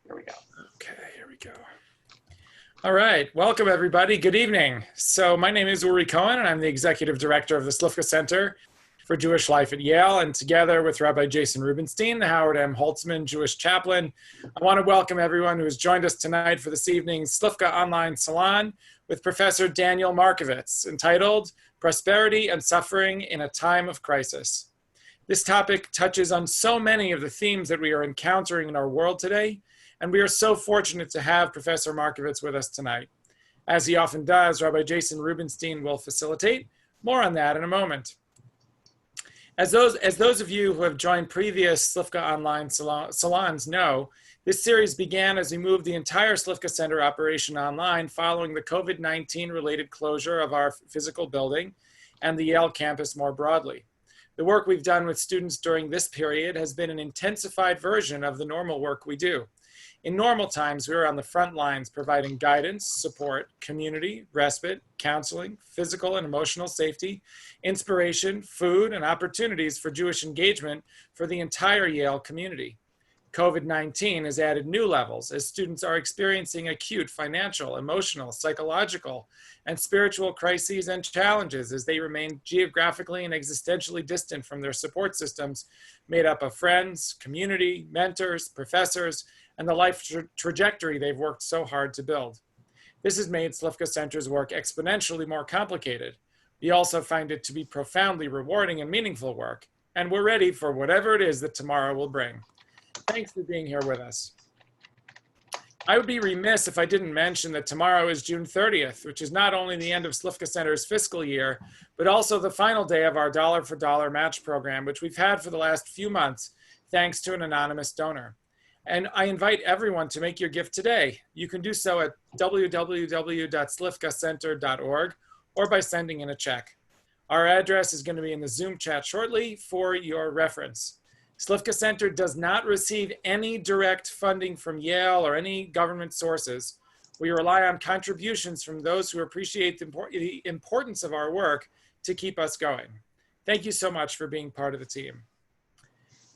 Here we go. Okay, here we go. All right, welcome everybody. Good evening. So my name is Uri Cohen, and I'm the executive director of the Slifka Center for Jewish Life at Yale. And together with Rabbi Jason Rubenstein, the Howard M. Holtzman Jewish chaplain, I want to welcome everyone who has joined us tonight for this evening's Slifka Online Salon with Professor Daniel Markovits, entitled Prosperity and Suffering in a Time of Crisis. This topic touches on so many of the themes that we are encountering in our world today, and we are so fortunate to have Professor Markovits with us tonight. As he often does, Rabbi Jason Rubenstein will facilitate. More on that in a moment. As those of you who have joined previous Slifka Online Salons know, this series began as we moved the entire Slifka Center operation online following the COVID-19 related closure of our physical building and the Yale campus more broadly. The work we've done with students during this period has been an intensified version of the normal work we do. In normal times, we were on the front lines providing guidance, support, community, respite, counseling, physical and emotional safety, inspiration, food, and opportunities for Jewish engagement for the entire Yale community. COVID-19 has added new levels as students are experiencing acute financial, emotional, psychological, and spiritual crises and challenges as they remain geographically and existentially distant from their support systems made up of friends, community, mentors, professors, and the life trajectory they've worked so hard to build. This has made Slifka Center's work exponentially more complicated. We also find it to be profoundly rewarding and meaningful work, and we're ready for whatever it is that tomorrow will bring. Thanks for being here with us. I would be remiss if I didn't mention that tomorrow is June 30th, which is not only the end of Slifka Center's fiscal year, but also the final day of our dollar for dollar match program, which we've had for the last few months, thanks to an anonymous donor. And I invite everyone to make your gift today. You can do so at www.slifkacenter.org or by sending in a check. Our address is going to be in the Zoom chat shortly for your reference. Slifka Center does not receive any direct funding from Yale or any government sources. We rely on contributions from those who appreciate the importance of our work to keep us going. Thank you so much for being part of the team.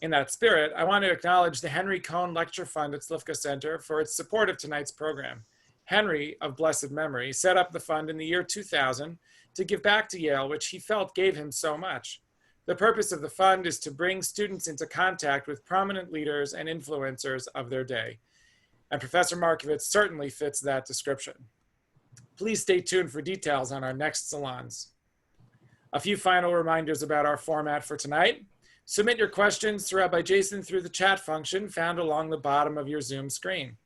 In that spirit, I want to acknowledge the Henry Cohn Lecture Fund at Slifka Center for its support of tonight's program. Henry, of blessed memory, set up the fund in the year 2000 to give back to Yale, which he felt gave him so much. The purpose of the fund is to bring students into contact with prominent leaders and influencers of their day. And Professor Markovits certainly fits that description. Please stay tuned for details on our next salons. A few final reminders about our format for tonight. Submit your questions to Rabbi Jason through the chat function found along the bottom of your Zoom screen.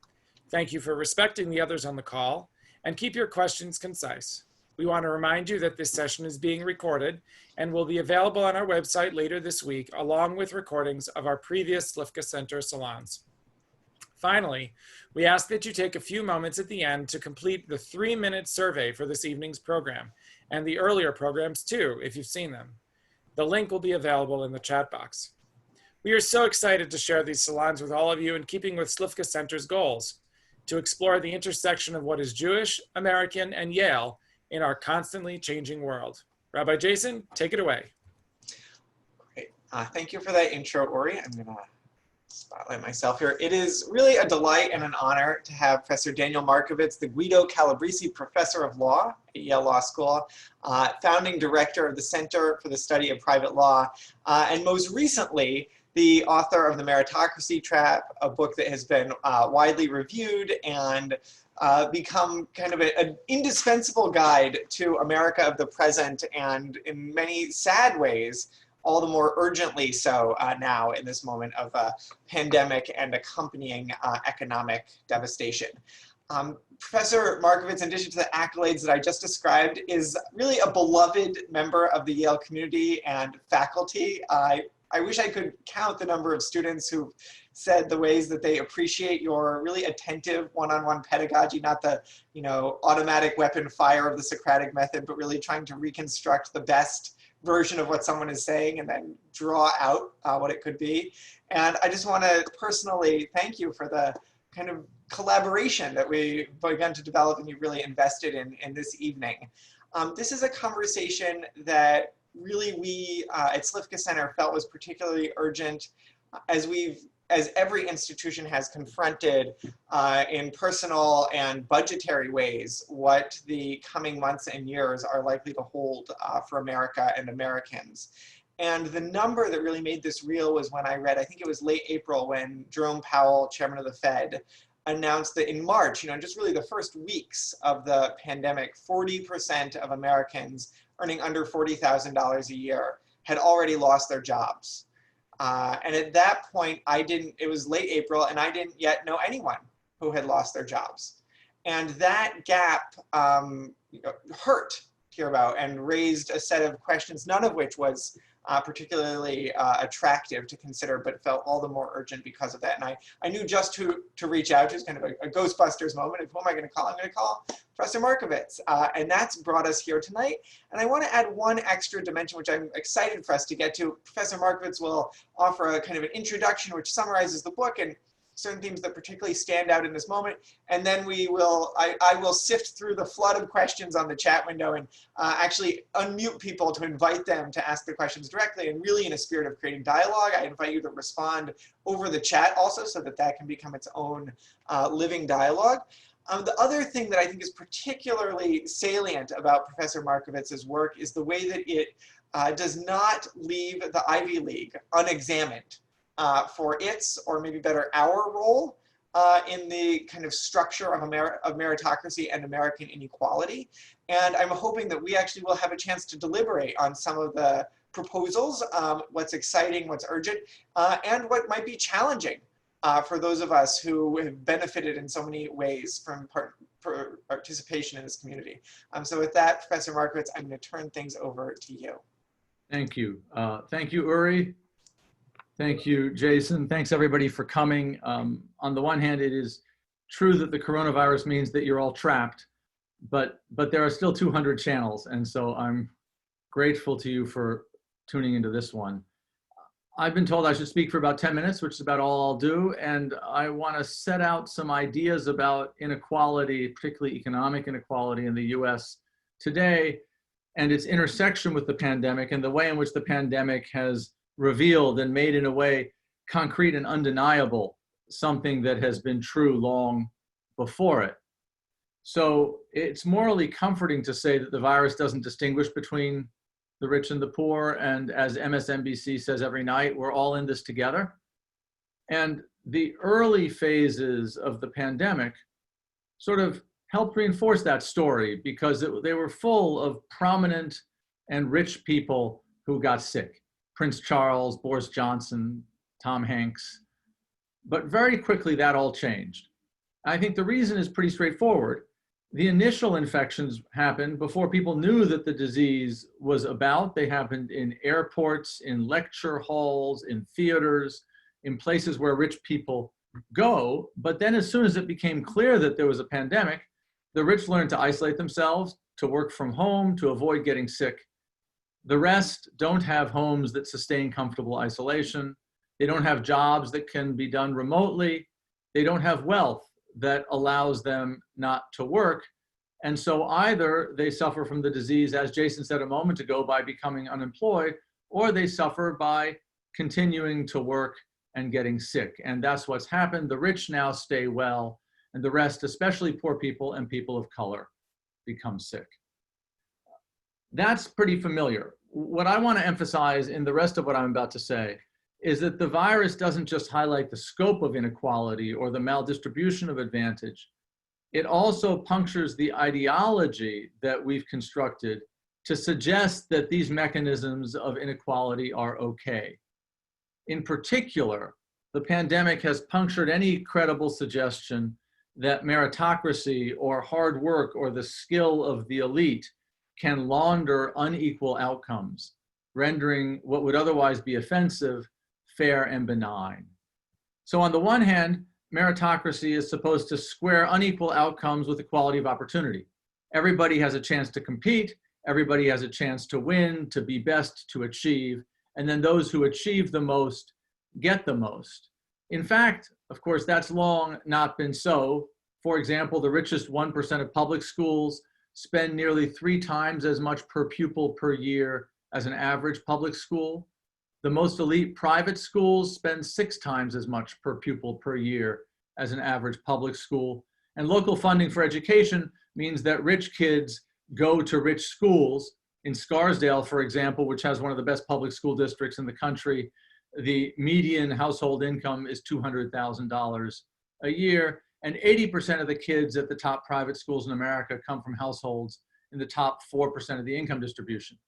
Thank you for respecting the others on the call, and keep your questions concise. We want to remind you that this session is being recorded and will be available on our website later this week, along with recordings of our previous Slifka Center salons. Finally, we ask that you take a few moments at the end to complete the 3-minute survey for this evening's program, and the earlier programs too, if you've seen them. The link will be available in the chat box. We are so excited to share these salons with all of you in keeping with Slifka Center's goals, to explore the intersection of what is Jewish, American, and Yale in our constantly changing world. Rabbi Jason, take it away. Great. Thank you for that intro, Uri. I'm going to spotlight myself here. It is really a delight and an honor to have Professor Daniel Markovits, the Guido Calabresi Professor of Law at Yale Law School, founding director of the Center for the Study of Private Law, and most recently, the author of the Meritocracy Trap, a book that has been widely reviewed and become kind of an indispensable guide to America of the present, and in many sad ways, all the more urgently so now in this moment of pandemic and accompanying economic devastation. Professor Markovits, in addition to the accolades that I just described, is really a beloved member of the Yale community and faculty. I wish I could count the number of students who said the ways that they appreciate your really attentive one-on-one pedagogy, not the automatic weapon fire of the Socratic method, but really trying to reconstruct the best version of what someone is saying and then draw out what it could be. And I just want to personally thank you for the kind of collaboration that we've begun to develop and you really invested in this evening. This is a conversation that really we at Slifka Center felt was particularly urgent as we've as every institution has confronted in personal and budgetary ways what the coming months and years are likely to hold for America and Americans. And the number that really made this real was when I read, I think it was late April, when Jerome Powell, chairman of the Fed, announced that in March, just really the first weeks of the pandemic, 40% of Americans earning under $40,000 a year had already lost their jobs. And at that point, it was late April, and I didn't yet know anyone who had lost their jobs. And that gap hurt to hear about and raised a set of questions, none of which was particularly attractive to consider, but felt all the more urgent because of that. And I knew just who to reach out to. It's kind of a Ghostbusters moment of who am I going to call? I'm going to call Professor Markovits. And that's brought us here tonight. And I want to add one extra dimension, which I'm excited for us to get to. Professor Markovits will offer a kind of an introduction which summarizes the book and certain themes that particularly stand out in this moment. And then I will sift through the flood of questions on the chat window and actually unmute people to invite them to ask the questions directly. And really in a spirit of creating dialogue, I invite you to respond over the chat also so that that can become its own living dialogue. The other thing that I think is particularly salient about Professor Markovits' work is the way that it does not leave the Ivy League unexamined for its, or maybe better, our role in the kind of structure of meritocracy and American inequality. And I'm hoping that we actually will have a chance to deliberate on some of the proposals, what's exciting, what's urgent, and what might be challenging for those of us who have benefited in so many ways from participation in this community. So with that, Professor Markovits, I'm going to turn things over to you. Thank you. Thank you, Uri. Thank you, Jason. Thanks everybody for coming. On the one hand, it is true that the coronavirus means that you're all trapped, but there are still 200 channels. And so I'm grateful to you for tuning into this one. I've been told I should speak for about 10 minutes, which is about all I'll do. And I want to set out some ideas about inequality, particularly economic inequality in the US today, and its intersection with the pandemic and the way in which the pandemic has revealed and made in a way concrete and undeniable something that has been true long before it. So it's morally comforting to say that the virus doesn't distinguish between the rich and the poor, and as MSNBC says every night, we're all in this together. And the early phases of the pandemic sort of helped reinforce that story because they were full of prominent and rich people who got sick. Prince Charles, Boris Johnson, Tom Hanks. But very quickly that all changed. I think the reason is pretty straightforward. The initial infections happened before people knew that the disease was about. They happened in airports, in lecture halls, in theaters, in places where rich people go. But then as soon as it became clear that there was a pandemic, the rich learned to isolate themselves, to work from home, to avoid getting sick. The rest don't have homes that sustain comfortable isolation. They don't have jobs that can be done remotely. They don't have wealth that allows them not to work. And so either they suffer from the disease, as Jason said a moment ago, by becoming unemployed, or they suffer by continuing to work and getting sick. And that's what's happened. The rich now stay well, and the rest, especially poor people and people of color, become sick. That's pretty familiar. What I want to emphasize in the rest of what I'm about to say is that the virus doesn't just highlight the scope of inequality or the maldistribution of advantage. It also punctures the ideology that we've constructed to suggest that these mechanisms of inequality are okay. In particular, the pandemic has punctured any credible suggestion that meritocracy or hard work or the skill of the elite can launder unequal outcomes, rendering what would otherwise be offensive fair and benign. So on the one hand, meritocracy is supposed to square unequal outcomes with equality of opportunity. Everybody has a chance to compete, everybody has a chance to win, to be best, to achieve, and then those who achieve the most get the most. In fact, of course, that's long not been so. For example, the richest 1% of public schools spend nearly 3 times as much per pupil per year as an average public school. The most elite private schools spend 6 times as much per pupil per year as an average public school. And local funding for education means that rich kids go to rich schools. In Scarsdale, for example, which has one of the best public school districts in the country, the median household income is $200,000 a year, and 80% of the kids at the top private schools in America come from households in the top 4% of the income distribution.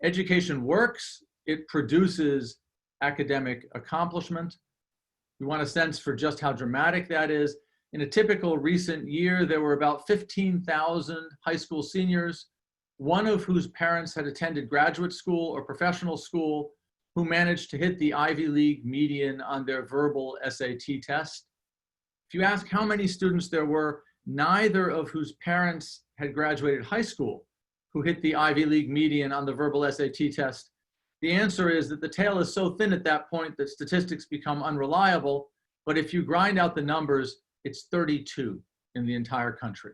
Education works. It produces academic accomplishment. You want a sense for just how dramatic that is. In a typical recent year, there were about 15,000 high school seniors, one of whose parents had attended graduate school or professional school, who managed to hit the Ivy League median on their verbal SAT test. If you ask how many students there were, neither of whose parents had graduated high school, who hit the Ivy League median on the verbal SAT test, the answer is that the tail is so thin at that point that statistics become unreliable. But if you grind out the numbers, it's 32 in the entire country.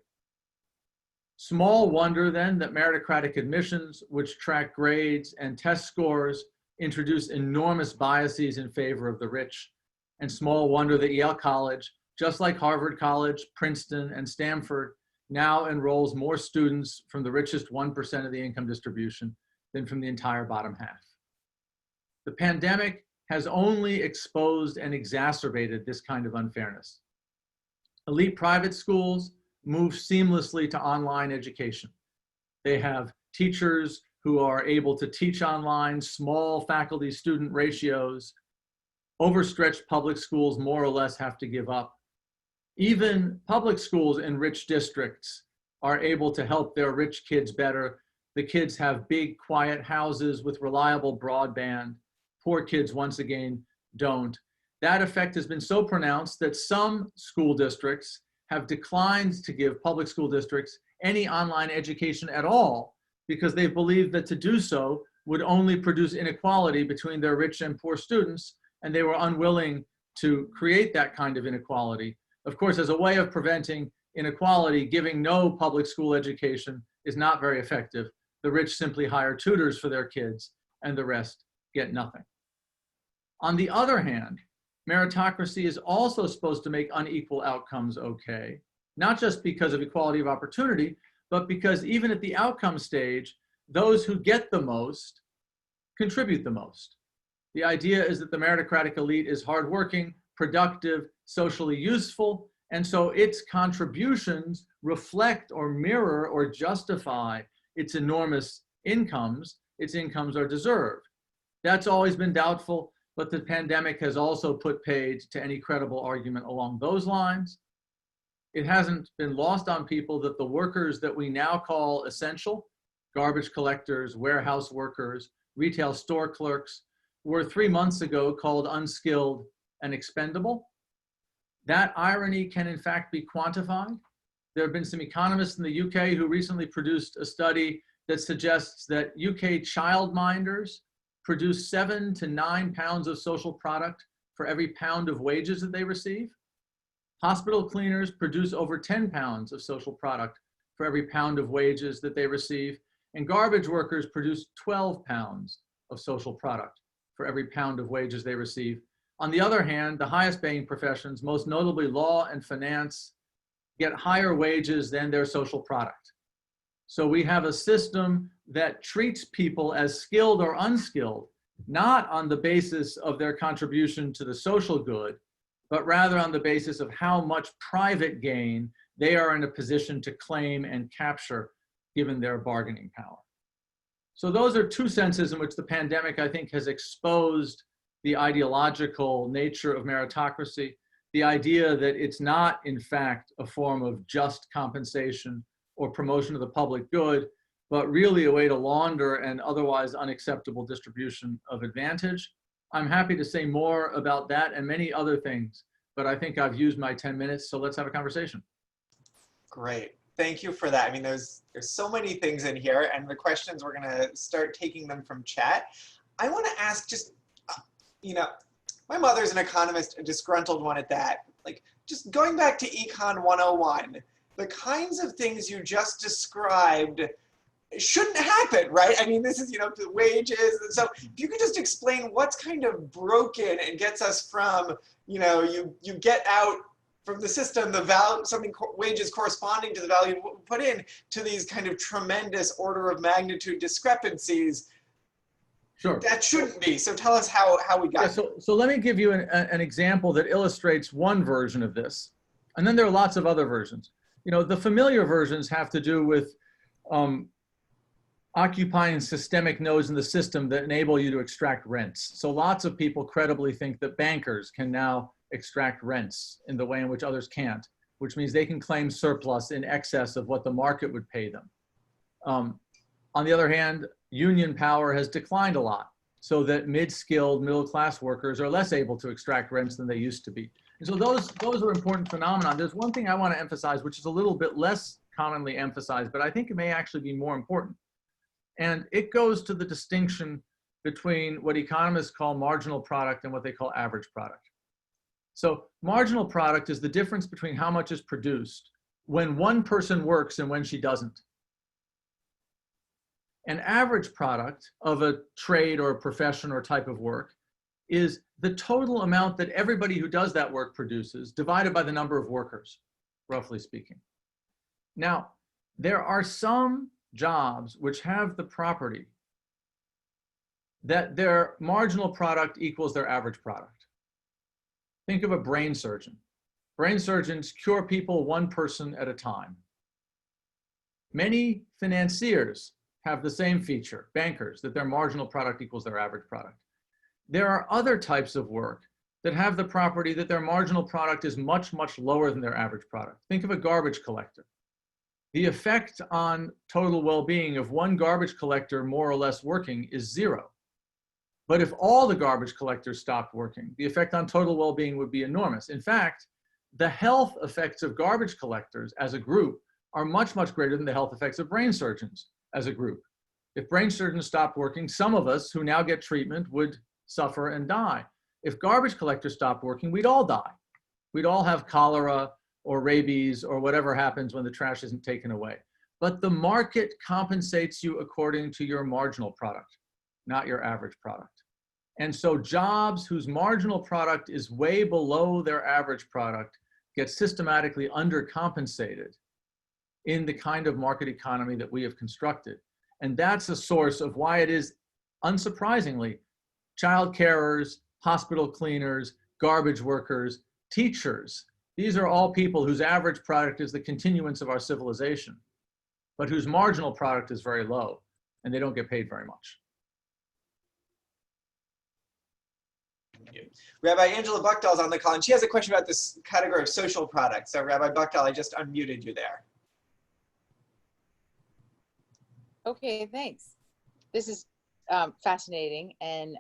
Small wonder then that meritocratic admissions, which track grades and test scores, introduce enormous biases in favor of the rich. And small wonder that Yale College, just like Harvard College, Princeton, and Stanford, now enrolls more students from the richest 1% of the income distribution than from the entire bottom half. The pandemic has only exposed and exacerbated this kind of unfairness. Elite private schools move seamlessly to online education. They have teachers who are able to teach online, small faculty-student ratios. Overstretched public schools more or less have to give up. Even public schools in rich districts are able to help their rich kids better. The kids have big, quiet houses with reliable broadband. Poor kids, once again, don't. That effect has been so pronounced that some school districts have declined to give public school districts any online education at all because they believe that to do so would only produce inequality between their rich and poor students, and they were unwilling to create that kind of inequality. Of course, as a way of preventing inequality, giving no public school education is not very effective. The rich simply hire tutors for their kids, and the rest get nothing. On the other hand, meritocracy is also supposed to make unequal outcomes okay, not just because of equality of opportunity, but because even at the outcome stage, those who get the most contribute the most. The idea is that the meritocratic elite is hardworking, productive, socially useful, and so its contributions reflect or mirror or justify its enormous incomes. Its incomes are deserved. That's always been doubtful, but the pandemic has also put paid to any credible argument along those lines. It hasn't been lost on people that the workers that we now call essential, garbage collectors, warehouse workers, retail store clerks, were 3 months ago called unskilled and expendable. That irony can in fact be quantified. There have been some economists in the UK who recently produced a study that suggests that UK childminders produce 7 to 9 pounds of social product for every pound of wages that they receive. Hospital cleaners produce over 10 pounds of social product for every pound of wages that they receive. And garbage workers produce 12 pounds of social product for every pound of wages they receive. On the other hand, the highest paying professions, most notably law and finance, get higher wages than their social product. So we have a system that treats people as skilled or unskilled, not on the basis of their contribution to the social good, but rather on the basis of how much private gain they are in a position to claim and capture given their bargaining power. So those are two senses in which the pandemic, I think, has exposed the ideological nature of meritocracy, the idea that it's not, in fact, a form of just compensation or promotion of the public good, but really a way to launder an otherwise unacceptable distribution of advantage. I'm happy to say more about that and many other things, but I think I've used my 10 minutes, so let's have a conversation. Great. Thank you for that. I mean, there's so many things in here, and the questions, we're going to start taking them from chat. I want to ask just, my mother's an economist, a disgruntled one at that. Like, just going back to Econ 101, the kinds of things you just described, shouldn't happen, right? I mean, this is, the wages. And so if you could just explain what's kind of broken and gets us from, you get out from the system, the value, wages corresponding to the value put in, to these kind of tremendous order of magnitude discrepancies. Sure. That shouldn't be. So tell us how we got here. So let me give you an example that illustrates one version of this. And then there are lots of other versions. The familiar versions have to do with occupying systemic nodes in the system that enable you to extract rents. So lots of people credibly think that bankers can now extract rents in the way in which others can't, which means they can claim surplus in excess of what the market would pay them. On the other hand, union power has declined a lot, so that mid-skilled middle-class workers are less able to extract rents than they used to be. And so those are important phenomena. There's one thing I want to emphasize, which is a little bit less commonly emphasized, but I think it may actually be more important. And it goes to the distinction between what economists call marginal product and what they call average product. So marginal product is the difference between how much is produced when one person works and when she doesn't. An average product of a trade or a profession or type of work is the total amount that everybody who does that work produces divided by the number of workers, roughly speaking. Now, there are some jobs which have the property that their marginal product equals their average product. Think of a brain surgeon. Brain surgeons cure people one person at a time. Many financiers have the same feature, bankers, that their marginal product equals their average product. There are other types of work that have the property that their marginal product is much, much lower than their average product. Think of a garbage collector. The effect on total well-being of one garbage collector more or less working is zero. But if all the garbage collectors stopped working, the effect on total well-being would be enormous. In fact, the health effects of garbage collectors as a group are much, much greater than the health effects of brain surgeons as a group. If brain surgeons stopped working, some of us who now get treatment would suffer and die. If garbage collectors stopped working, we'd all die. We'd all have cholera or rabies or whatever happens when the trash isn't taken away. But the market compensates you according to your marginal product, not your average product. And so jobs whose marginal product is way below their average product get systematically undercompensated in the kind of market economy that we have constructed. And that's a source of why it is, unsurprisingly, child carers, hospital cleaners, garbage workers, teachers. These are all people whose average product is the continuance of our civilization, but whose marginal product is very low, and they don't get paid very much. Rabbi Angela Buchdahl is on the call, and she has a question about this category of social products. So Rabbi Buchdahl, I just unmuted you there. Okay, thanks. This is fascinating and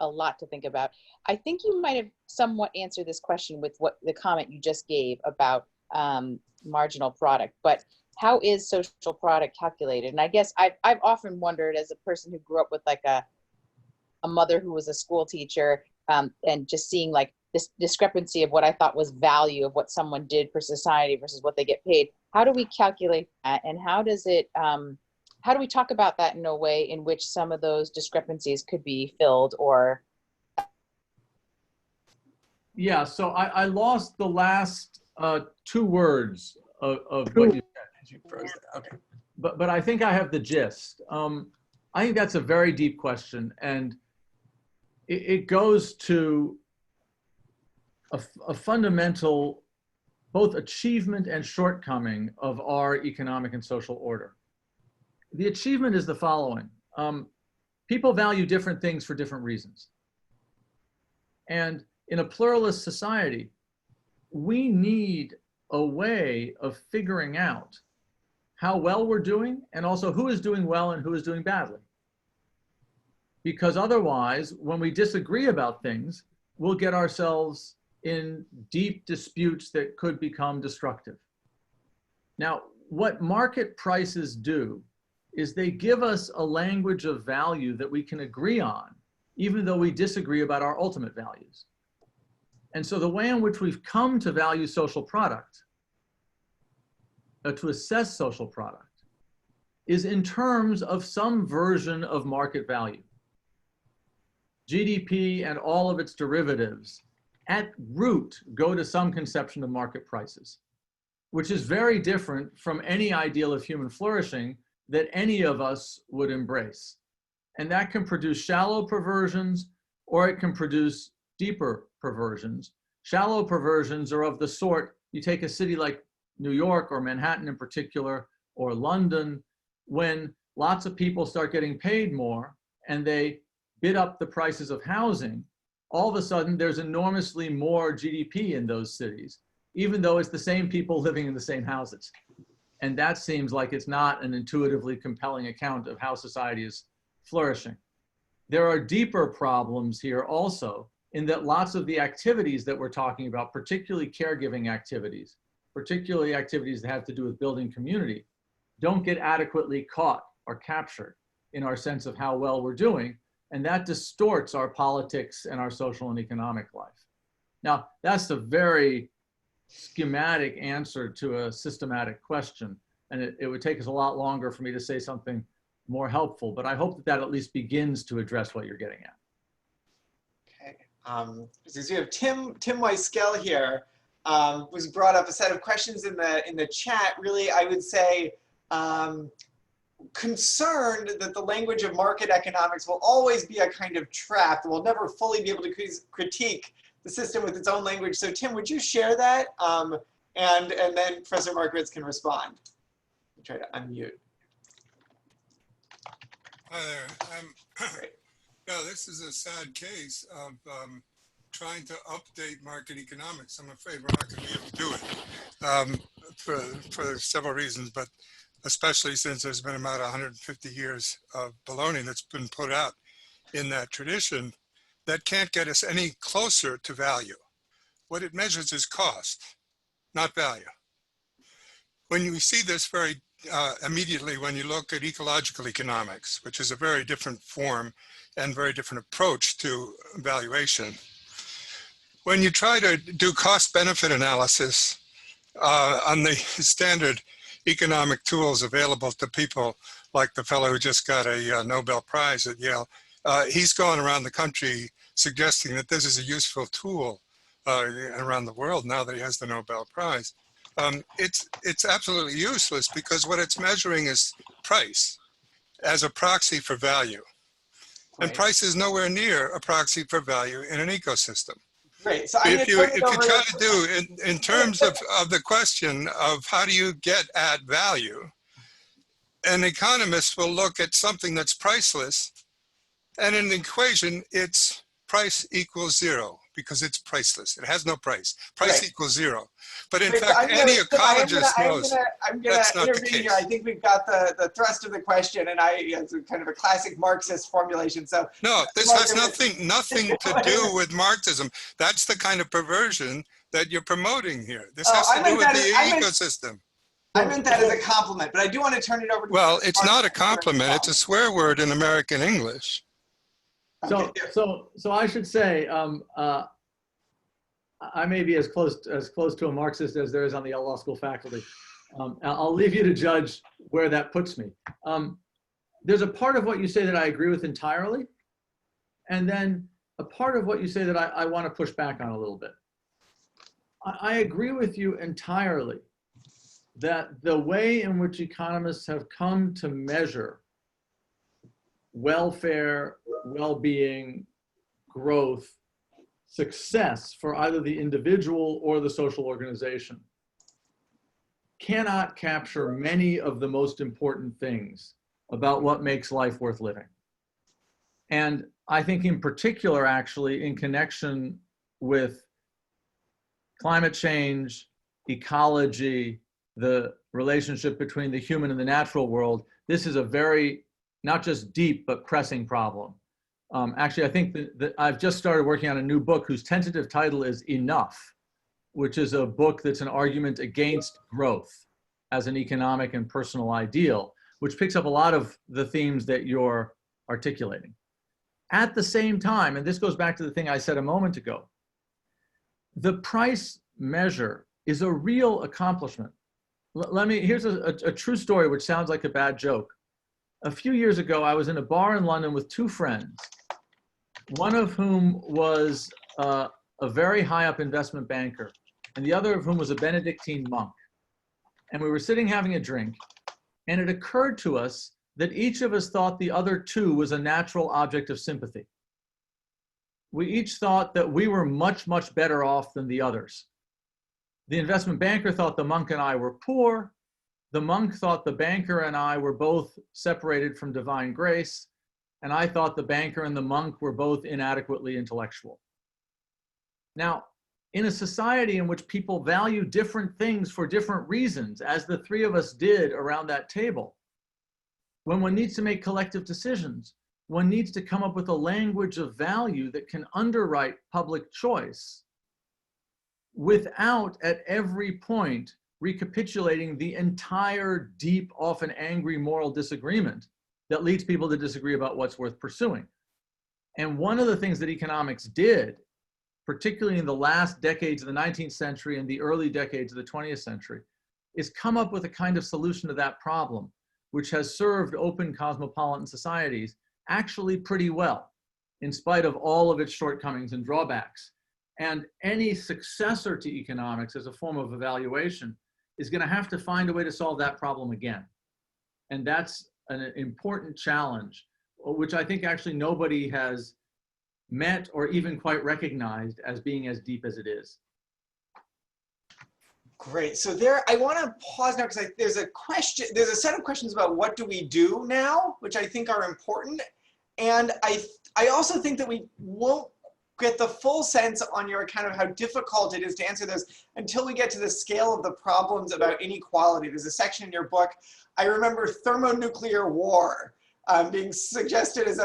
a lot to think about. I think you might have somewhat answered this question with what the comment you just gave about marginal product, but how is social product calculated? And I guess I've often wondered, as a person who grew up with like a mother who was a school teacher, and just seeing like this discrepancy of what I thought was value of what someone did for society versus what they get paid. How do we calculate that, and how does it, how do we talk about that in a way in which some of those discrepancies could be filled or? Yeah, so I lost the last 2 words of what you said. Okay. But I think I have the gist. I think that's a very deep question, and it goes to a fundamental both achievement and shortcoming of our economic and social order. The achievement is the following. People value different things for different reasons. And in a pluralist society, we need a way of figuring out how well we're doing and also who is doing well and who is doing badly. Because otherwise, when we disagree about things, we'll get ourselves in deep disputes that could become destructive. Now, what market prices do is they give us a language of value that we can agree on, even though we disagree about our ultimate values. And so the way in which we've come to value social product, to assess social product, is in terms of some version of market value. GDP and all of its derivatives at root go to some conception of market prices, which is very different from any ideal of human flourishing that any of us would embrace. And that can produce shallow perversions, or it can produce deeper perversions. Shallow perversions are of the sort, you take a city like New York or Manhattan in particular, or London, when lots of people start getting paid more and they bid up the prices of housing, all of a sudden there's enormously more GDP in those cities, even though it's the same people living in the same houses. And that seems like it's not an intuitively compelling account of how society is flourishing. There are deeper problems here also, in that lots of the activities that we're talking about, particularly caregiving activities, particularly activities that have to do with building community, don't get adequately caught or captured in our sense of how well we're doing. And that distorts our politics and our social and economic life. Now, that's a very schematic answer to a systematic question. And it would take us a lot longer for me to say something more helpful, but I hope that that at least begins to address what you're getting at. Okay. Since we have Tim Weiskell here, was brought up a set of questions in the chat. Really, I would say, concerned that the language of market economics will always be a kind of trap. We'll never fully be able to critique the system with its own language. So Tim, would you share that? And then Professor Markovits can respond. I'll try to unmute. Hi there. Great. Yeah, this is a sad case of trying to update market economics. I'm afraid we're not going to be able to do it for several reasons, but especially since there's been about 150 years of baloney that's been put out in that tradition that can't get us any closer to value. What it measures is cost, not value. When you see this very immediately when you look at ecological economics, which is a very different form and very different approach to valuation. When you try to do cost-benefit analysis on the standard economic tools available to people like the fellow who just got a Nobel Prize at Yale, he's going around the country suggesting that this is a useful tool around the world now that he has the Nobel Prize. It's absolutely useless because what it's measuring is price as a proxy for value. Right. And price is nowhere near a proxy for value in an ecosystem. Great. So If you try to do, in terms of the question of how do you get at value, an economist will look at something that's priceless, and in the equation, it's price equals zero because it's priceless. It has no price. Price equals zero. But in fact, any ecologist knows I'm gonna that's not the intervene case. here. I think we've got the thrust of the question, and it's kind of a classic Marxist formulation. So no, this has nothing to do with Marxism. That's the kind of perversion that you're promoting here. This has to do with the ecosystem. I meant that as a compliment, but I do want to turn it over to Well, it's not a compliment. It's a swear word in American English. So I should say, I may be as close to a Marxist as there is on the Yale Law School faculty. I'll leave you to judge where that puts me. There's a part of what you say that I agree with entirely, and then a part of what you say that I want to push back on a little bit. I agree with you entirely that the way in which economists have come to measure welfare, well-being, growth, success for either the individual or the social organization cannot capture many of the most important things about what makes life worth living. And I think in particular, actually, in connection with climate change, ecology, the relationship between the human and the natural world, this is a very, not just deep, but pressing problem. Actually, I think that I've just started working on a new book whose tentative title is Enough, which is a book that's an argument against growth as an economic and personal ideal, which picks up a lot of the themes that you're articulating. At the same time, and this goes back to the thing I said a moment ago, the price measure is a real accomplishment. Here's a true story which sounds like a bad joke. a few years ago, I was in a bar in London with two friends, one of whom was a very high up investment banker, and the other of whom was a Benedictine monk. And we were sitting having a drink, and it occurred to us that each of us thought the other two was a natural object of sympathy. We each thought that we were much, much better off than the others. The investment banker thought the monk and I were poor. The monk thought the banker and I were both separated from divine grace. And I thought the banker and the monk were both inadequately intellectual. Now, in a society in which people value different things for different reasons, as the three of us did around that table, when one needs to make collective decisions, one needs to come up with a language of value that can underwrite public choice without at every point recapitulating the entire deep, often angry moral disagreement that leads people to disagree about what's worth pursuing. And one of the things that economics did, particularly in the last decades of the 19th century and the early decades of the 20th century, is come up with a kind of solution to that problem, which has served open cosmopolitan societies actually pretty well, in spite of all of its shortcomings and drawbacks. And any successor to economics as a form of evaluation is going to have to find a way to solve that problem again. And that's an important challenge, which I think actually nobody has met or even quite recognized as being as deep as it is. Great. So there, I want to pause now because there's a set of questions about what do we do now, which I think are important. And I also think that we won't get the full sense on your account of how difficult it is to answer those until we get to the scale of the problems about inequality. There's a section in your book, I remember thermonuclear war being suggested as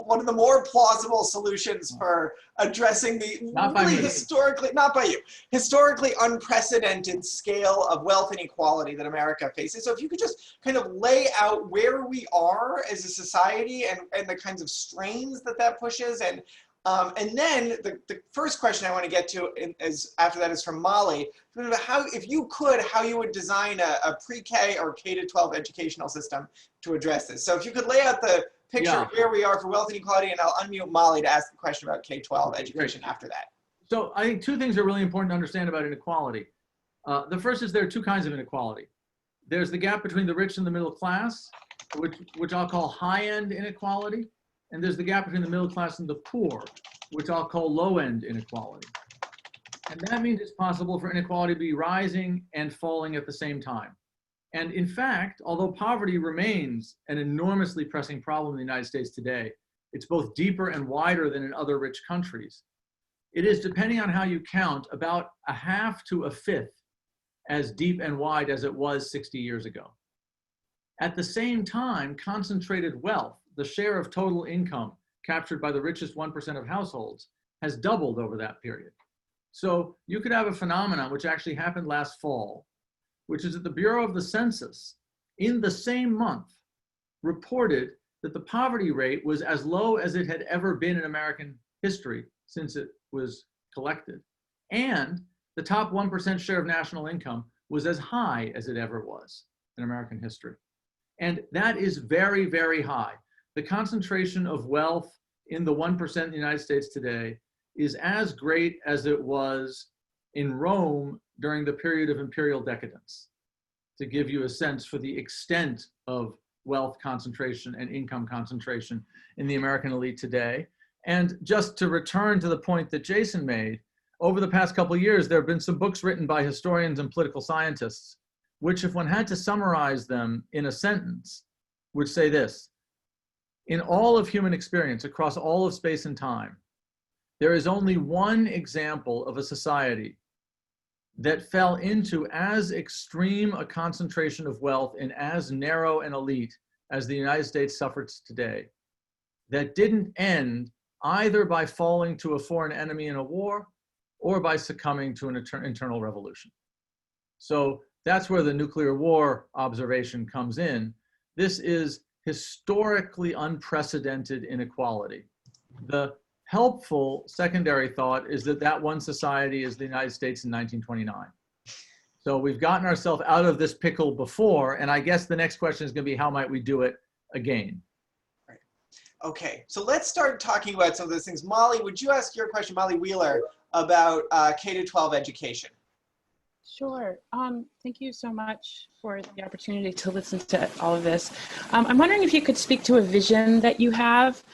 one of the more plausible solutions for addressing the historically unprecedented scale of wealth inequality that America faces. So if you could just kind of lay out where we are as a society and the kinds of strains that pushes, and then the first question I want to get to after that is from Molly. How you would design a pre-K or K-12 educational system to address this. So if you could lay out the picture of where we are for wealth inequality, and I'll unmute Molly to ask the question about K-12 education after that. So I think two things are really important to understand about inequality. The first is there are two kinds of inequality. There's the gap between the rich and the middle class, which I'll call high-end inequality. And there's the gap between the middle class and the poor, which I'll call low-end inequality. And that means it's possible for inequality to be rising and falling at the same time. And in fact, although poverty remains an enormously pressing problem in the United States today, it's both deeper and wider than in other rich countries. It is, depending on how you count, about a half to a fifth as deep and wide as it was 60 years ago. At the same time, concentrated wealth, the share of total income captured by the richest 1% of households, has doubled over that period. So you could have a phenomenon which actually happened last fall, which is that the Bureau of the Census, in the same month, reported that the poverty rate was as low as it had ever been in American history since it was collected. And the top 1% share of national income was as high as it ever was in American history. And that is very, very high. The concentration of wealth in the 1% in the United States today is as great as it was in Rome during the period of imperial decadence, to give you a sense for the extent of wealth concentration and income concentration in the American elite today. And just to return to the point that Jason made, over the past couple of years, there have been some books written by historians and political scientists, which, if one had to summarize them in a sentence, would say this: in all of human experience, across all of space and time, there is only one example of a society that fell into as extreme a concentration of wealth in as narrow an elite as the United States suffers today, that didn't end either by falling to a foreign enemy in a war or by succumbing to an internal revolution. So that's where the nuclear war observation comes in. This is historically unprecedented inequality. The helpful secondary thought is that that one society is the United States in 1929. So we've gotten ourselves out of this pickle before, and I guess the next question is going to be, how might we do it a gain. Okay, so let's start talking about some of those things. Molly, would you ask your question, Molly Wheeler, about K-12 education? Sure. Thank you so much for the opportunity to listen to all of this. I'm wondering if you could speak to a vision that you have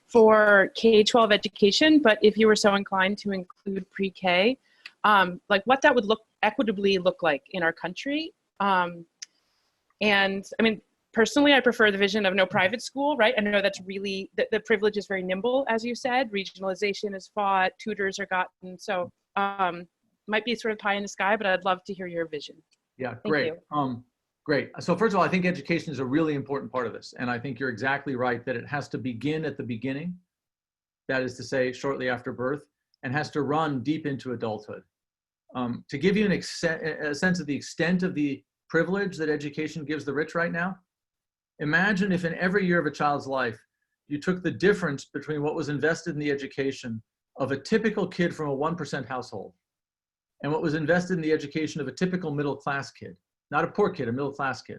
for K-12 education, but if you were so inclined to include pre-K, like what that would equitably look like in our country. And I mean, personally, I prefer the vision of no private school, right? I know that's really, the privilege is very nimble, as you said. Regionalization is fought, tutors are gotten. So might be sort of pie in the sky, but I'd love to hear your vision. Yeah, great. Great. So first of all, I think education is a really important part of this. And I think you're exactly right that it has to begin at the beginning. That is to say, shortly after birth, and has to run deep into adulthood. To give you a sense of the extent of the privilege that education gives the rich right now, imagine if in every year of a child's life, you took the difference between what was invested in the education of a typical kid from a 1% household and what was invested in the education of a typical middle-class kid, not a poor kid, a middle-class kid.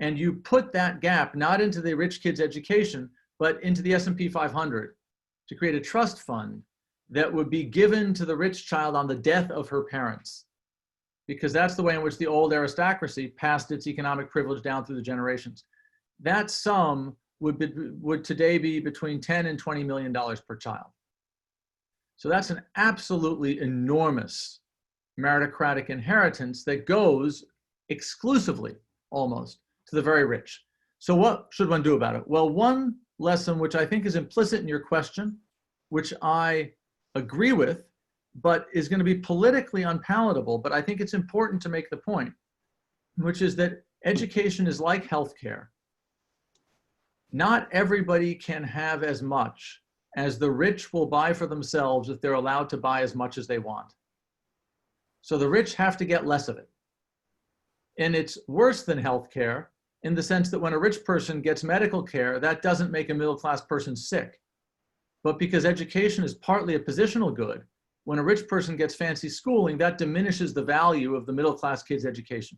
And you put that gap not into the rich kid's education, but into the S&P 500 to create a trust fund that would be given to the rich child on the death of her parents. Because that's the way in which the old aristocracy passed its economic privilege down through the generations. That sum would today be between $10 and $20 million per child. So that's an absolutely enormous meritocratic inheritance that goes exclusively, almost, to the very rich. So what should one do about it? Well, one lesson which I think is implicit in your question, which I agree with, but is going to be politically unpalatable, but I think it's important to make the point, which is that education is like healthcare. Not everybody can have as much as the rich will buy for themselves if they're allowed to buy as much as they want. So the rich have to get less of it. And it's worse than healthcare in the sense that when a rich person gets medical care, that doesn't make a middle-class person sick. But because education is partly a positional good, when a rich person gets fancy schooling, that diminishes the value of the middle-class kid's education.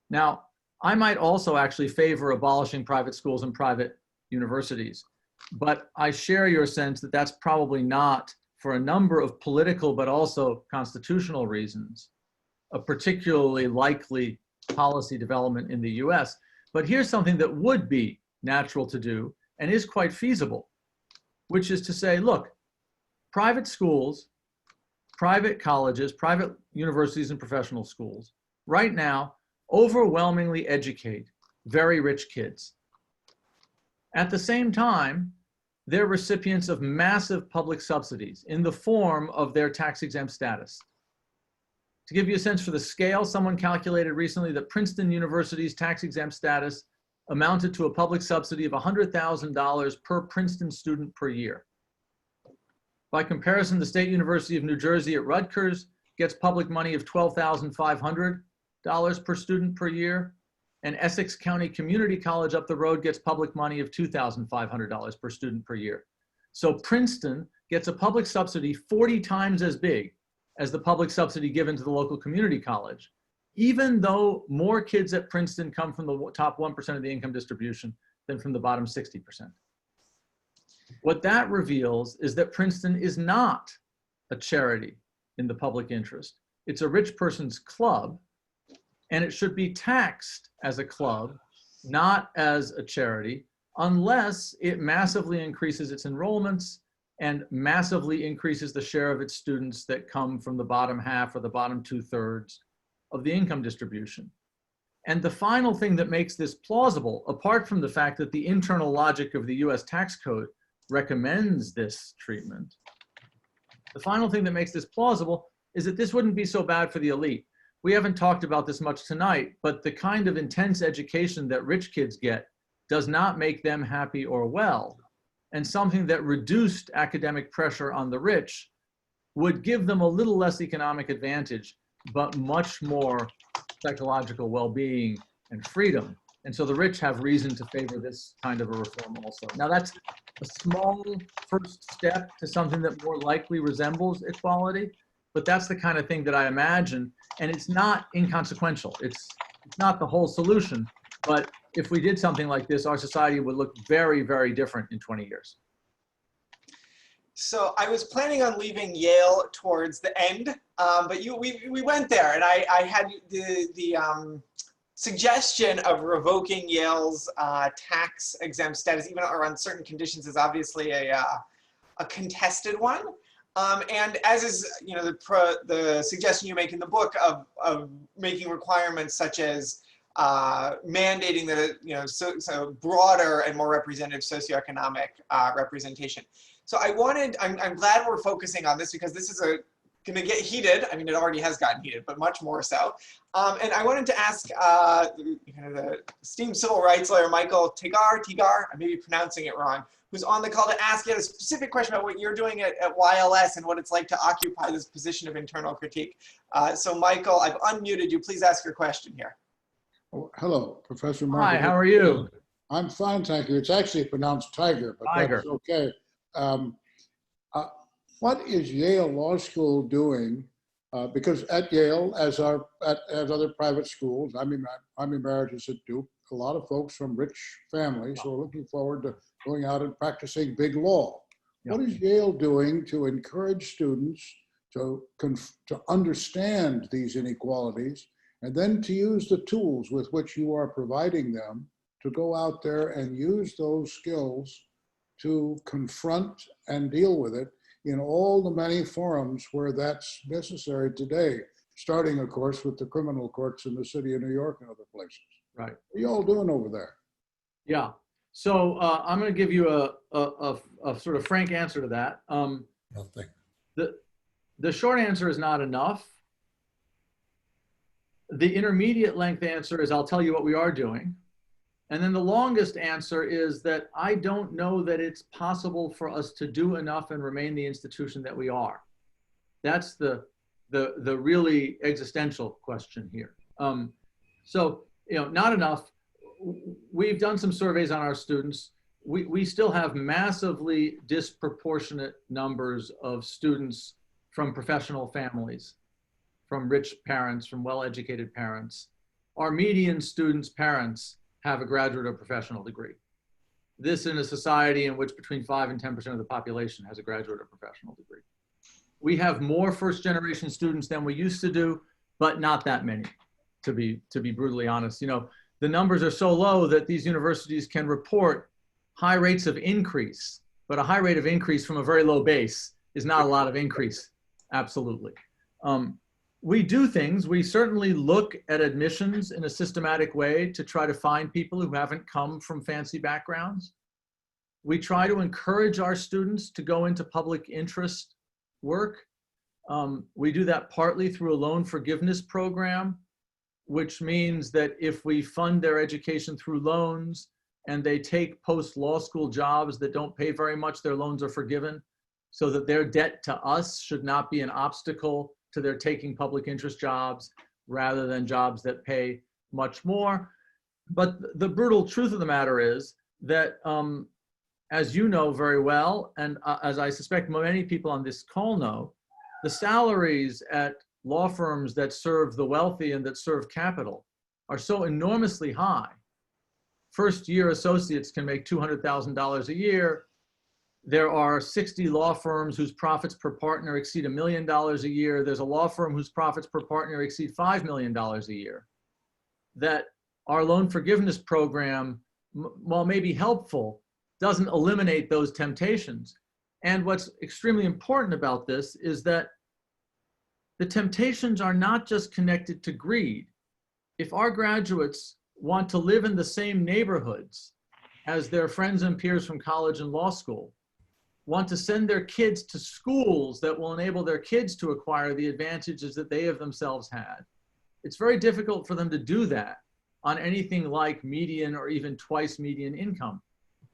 Now, I might also actually favor abolishing private schools and private universities, but I share your sense that that's probably not, for a number of political but also constitutional reasons, a particularly likely policy development in the US. But here's something that would be natural to do and is quite feasible, which is to say, look, private schools, private colleges, private universities and professional schools right now overwhelmingly educate very rich kids. At the same time, they're recipients of massive public subsidies in the form of their tax-exempt status. To give you a sense for the scale, someone calculated recently that Princeton University's tax-exempt status amounted to a public subsidy of $100,000 per Princeton student per year. By comparison, the State University of New Jersey at Rutgers gets public money of $12,500 per student per year, and Essex County Community College up the road gets public money of $2,500 per student per year. So Princeton gets a public subsidy 40 times as big as the public subsidy given to the local community college, even though more kids at Princeton come from the top 1% of the income distribution than from the bottom 60%. What that reveals is that Princeton is not a charity in the public interest. It's a rich person's club, and it should be taxed as a club, not as a charity, unless it massively increases its enrollments and massively increases the share of its students that come from the bottom half or the bottom 2/3 of the income distribution. And the final thing that makes this plausible, apart from the fact that the internal logic of the US tax code recommends this treatment, the final thing that makes this plausible is that this wouldn't be so bad for the elite. We haven't talked about this much tonight, but the kind of intense education that rich kids get does not make them happy or well. And something that reduced academic pressure on the rich would give them a little less economic advantage, but much more psychological well-being and freedom. And so the rich have reason to favor this kind of a reform also. Now that's a small first step to something that more likely resembles equality, but that's the kind of thing that I imagine, and it's not inconsequential. It's not the whole solution, But if we did something like this, our society would look very, very different in 20 years. So I was planning on leaving Yale towards the end, but we went there, and I had the suggestion of revoking Yale's tax-exempt status, even on certain conditions, is obviously a contested one. And as is, the suggestion you make in the book of making requirements such as mandating that so broader and more representative socioeconomic representation. So I'm glad we're focusing on this, because this is going to get heated. I mean, it already has gotten heated, but much more so. And I wanted to ask the esteemed civil rights lawyer, Michael Tigar, I may be pronouncing it wrong, who's on the call, to ask you a specific question about what you're doing at YLS and what it's like to occupy this position of internal critique. So Michael, I've unmuted you. Please ask your question here. Oh, hello, Professor Markovits. Hi, how are you? I'm fine, thank you. It's actually pronounced Tiger, but Tiger. that's okay. What is Yale Law School doing? Because at Yale, as other private schools, I'm emeritus at Duke, a lot of folks from rich families who are looking forward to going out and practicing big law. Yeah. What is Yale doing to encourage students to understand these inequalities, and then to use the tools with which you are providing them to go out there and use those skills to confront and deal with it in all the many forums where that's necessary today, starting, of course, with the criminal courts in the city of New York and other places. Right. What are you all doing over there? Yeah. So I'm going to give you a sort of frank answer to that. Nothing. The short answer is not enough. The intermediate length answer is I'll tell you what we are doing. And then the longest answer is that I don't know that it's possible for us to do enough and remain the institution that we are. That's the really existential question here. So, not enough. We've done some surveys on our students. We still have massively disproportionate numbers of students from professional families, from rich parents, from well-educated parents. Our median students' parents have a graduate or professional degree. This in a society in which between 5 and 10% of the population has a graduate or professional degree. We have more first-generation students than we used to do, but not that many, to be brutally honest. The numbers are so low that these universities can report high rates of increase, but a high rate of increase from a very low base is not a lot of increase, absolutely. We do things. We certainly look at admissions in a systematic way to try to find people who haven't come from fancy backgrounds. We try to encourage our students to go into public interest work. We do that partly through a loan forgiveness program, which means that if we fund their education through loans and they take post-law school jobs that don't pay very much, their loans are forgiven, so that their debt to us should not be an obstacle to their taking public interest jobs rather than jobs that pay much more. But the brutal truth of the matter is that, as you know very well, and as I suspect many people on this call know, the salaries at law firms that serve the wealthy and that serve capital are so enormously high. First-year associates can make $200,000 a year. There are 60 law firms whose profits per partner exceed $1 million a year. There's a law firm whose profits per partner exceed $5 million a year. That our loan forgiveness program, while maybe helpful, doesn't eliminate those temptations. And what's extremely important about this is that the temptations are not just connected to greed. If our graduates want to live in the same neighborhoods as their friends and peers from college and law school, want to send their kids to schools that will enable their kids to acquire the advantages that they have themselves had, it's very difficult for them to do that on anything like median or even twice median income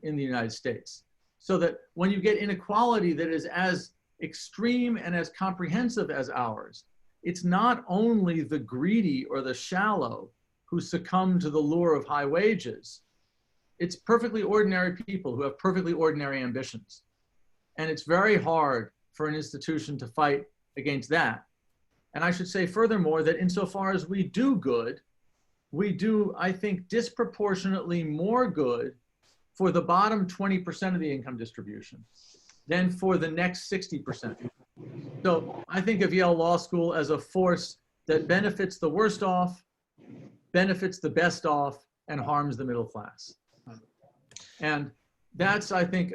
in the United States. So that when you get inequality that is as extreme and as comprehensive as ours, it's not only the greedy or the shallow who succumb to the lure of high wages. It's perfectly ordinary people who have perfectly ordinary ambitions. And it's very hard for an institution to fight against that. And I should say furthermore that insofar as we do good, we do, I think, disproportionately more good for the bottom 20% of the income distribution than for the next 60%. So I think of Yale Law School as a force that benefits the worst off, benefits the best off, and harms the middle class. And that's, I think,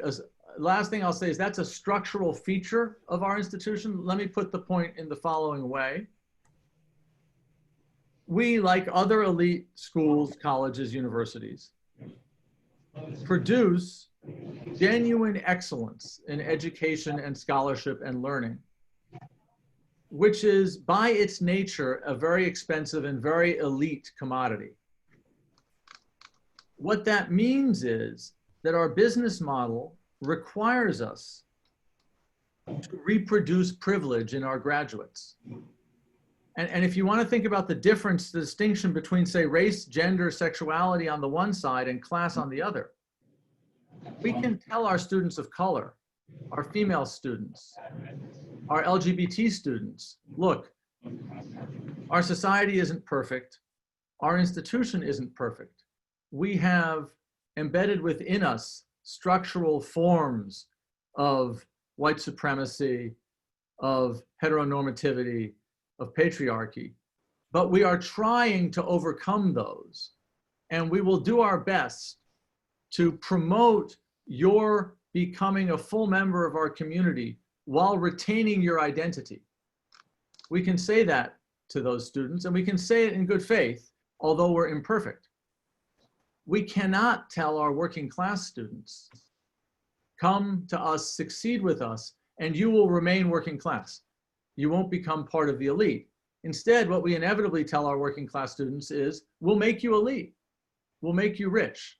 last thing I'll say is that's a structural feature of our institution. Let me put the point in the following way. We, like other elite schools, colleges, universities, produce genuine excellence in education and scholarship and learning, which is by its nature a very expensive and very elite commodity. What that means is that our business model requires us to reproduce privilege in our graduates. And if you want to think about the difference, the distinction between, say, race, gender, sexuality on the one side and class on the other, we can tell our students of color, our female students, our LGBT students, look, our society isn't perfect. Our institution isn't perfect. We have embedded within us structural forms of white supremacy, of heteronormativity, of patriarchy, but we are trying to overcome those. And we will do our best to promote your becoming a full member of our community while retaining your identity. We can say that to those students, and we can say it in good faith, although we're imperfect. We cannot tell our working class students, come to us, succeed with us, and you will remain working class. You won't become part of the elite. Instead, what we inevitably tell our working class students is, we'll make you elite. We'll make you rich.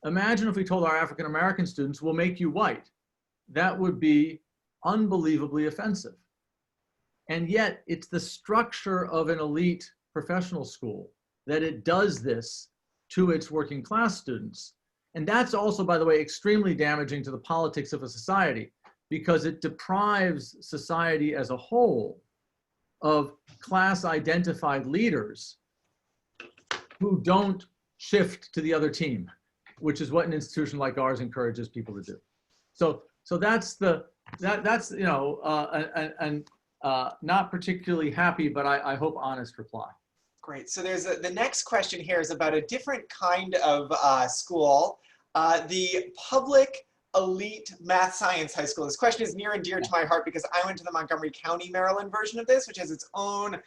Imagine if we told our African-American students, we'll make you white. That would be unbelievably offensive. And yet, it's the structure of an elite professional school that it does this to its working class students. And that's also, by the way, extremely damaging to the politics of a society, because it deprives society as a whole of class-identified leaders who don't shift to the other team, which is what an institution like ours encourages people to do. So that's you know, not particularly happy, but I hope honest reply. Great. So there's the next question here is about a different kind of school, the public elite math science high school. This question is near and dear to my heart because I went to the Montgomery County, Maryland version of this, which has its own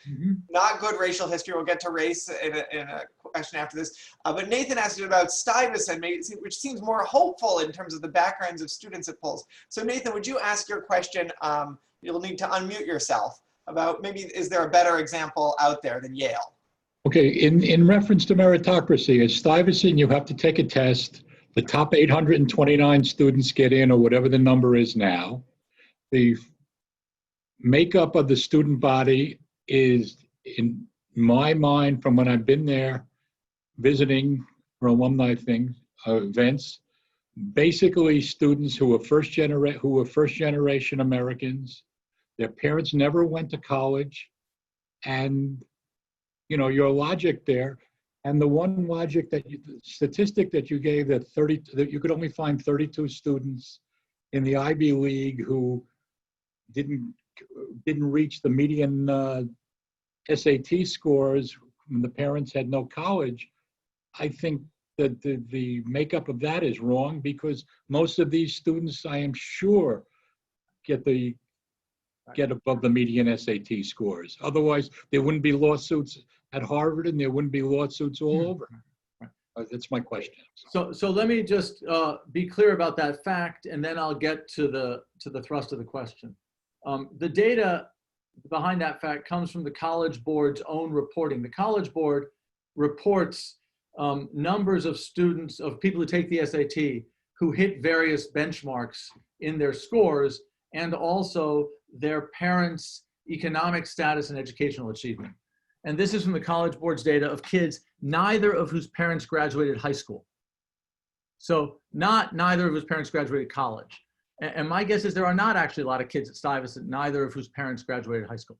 not good racial history. We'll get to race in a question after this. But Nathan asked you about Stuyvesant, which seems more hopeful in terms of the backgrounds of students it pulls. So Nathan, would you ask your question? You'll need to unmute yourself about maybe, is there a better example out there than Yale? Okay, in reference to meritocracy, at Stuyvesant, you have to take a test. The top 829 students get in, or whatever the number is now. The makeup of the student body is, in my mind, from when I've been there, visiting for alumni things, events, basically students who were first generation Americans. Their parents never went to college, and you know, your logic there, and the one logic that statistic that you gave, that you could only find 32 students in the Ivy League who didn't reach the median SAT scores when the parents had no college. I think that the makeup of that is wrong, because most of these students, I am sure, get above the median SAT scores. Otherwise, there wouldn't be lawsuits at Harvard, and there wouldn't be lawsuits all over. That's my question. So let me just be clear about that fact, and then I'll get to the thrust of the question. The data behind that fact comes from the College Board's own reporting. The College Board reports numbers of students, of people who take the SAT, who hit various benchmarks in their scores, and also their parents' economic status and educational achievement. And this is from the College Board's data of kids, neither of whose parents graduated high school. So neither of whose parents graduated college. And my guess is there are not actually a lot of kids at Stuyvesant, neither of whose parents graduated high school.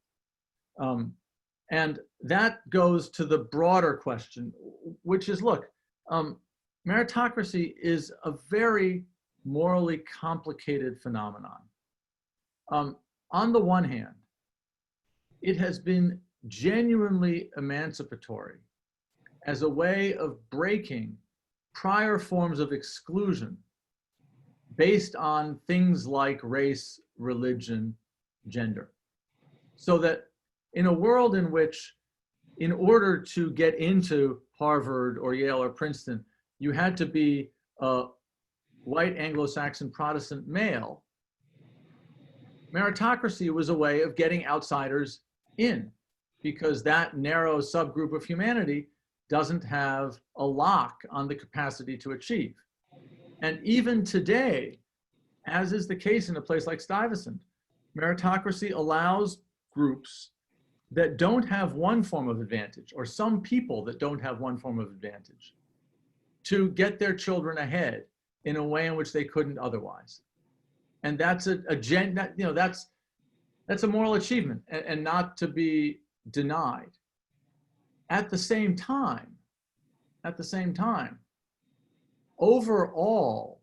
And that goes to the broader question, which is, look, meritocracy is a very morally complicated phenomenon. On the one hand, it has been genuinely emancipatory as a way of breaking prior forms of exclusion based on things like race, religion, gender. So that in a world in which, in order to get into Harvard or Yale or Princeton, you had to be a white Anglo-Saxon Protestant male, meritocracy was a way of getting outsiders in, because that narrow subgroup of humanity doesn't have a lock on the capacity to achieve. And even today, as is the case in a place like Stuyvesant, meritocracy allows groups that don't have one form of advantage, or some people that don't have one form of advantage, to get their children ahead in a way in which they couldn't otherwise. And that's that's a moral achievement and not to be denied. At the same time, overall,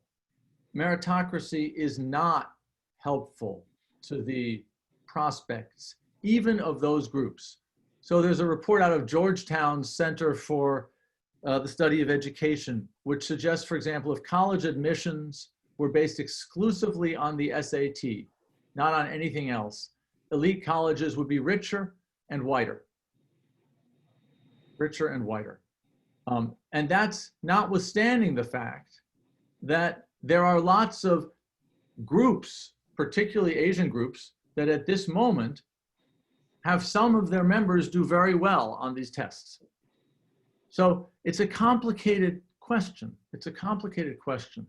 meritocracy is not helpful to the prospects, even of those groups. So there's a report out of Georgetown's Center for the Study of Education, which suggests, for example, if college admissions were based exclusively on the SAT, not on anything else, elite colleges would be richer and whiter. Richer and whiter. And that's notwithstanding the fact that there are lots of groups, particularly Asian groups, that at this moment have some of their members do very well on these tests. So it's a complicated question. It's a complicated question.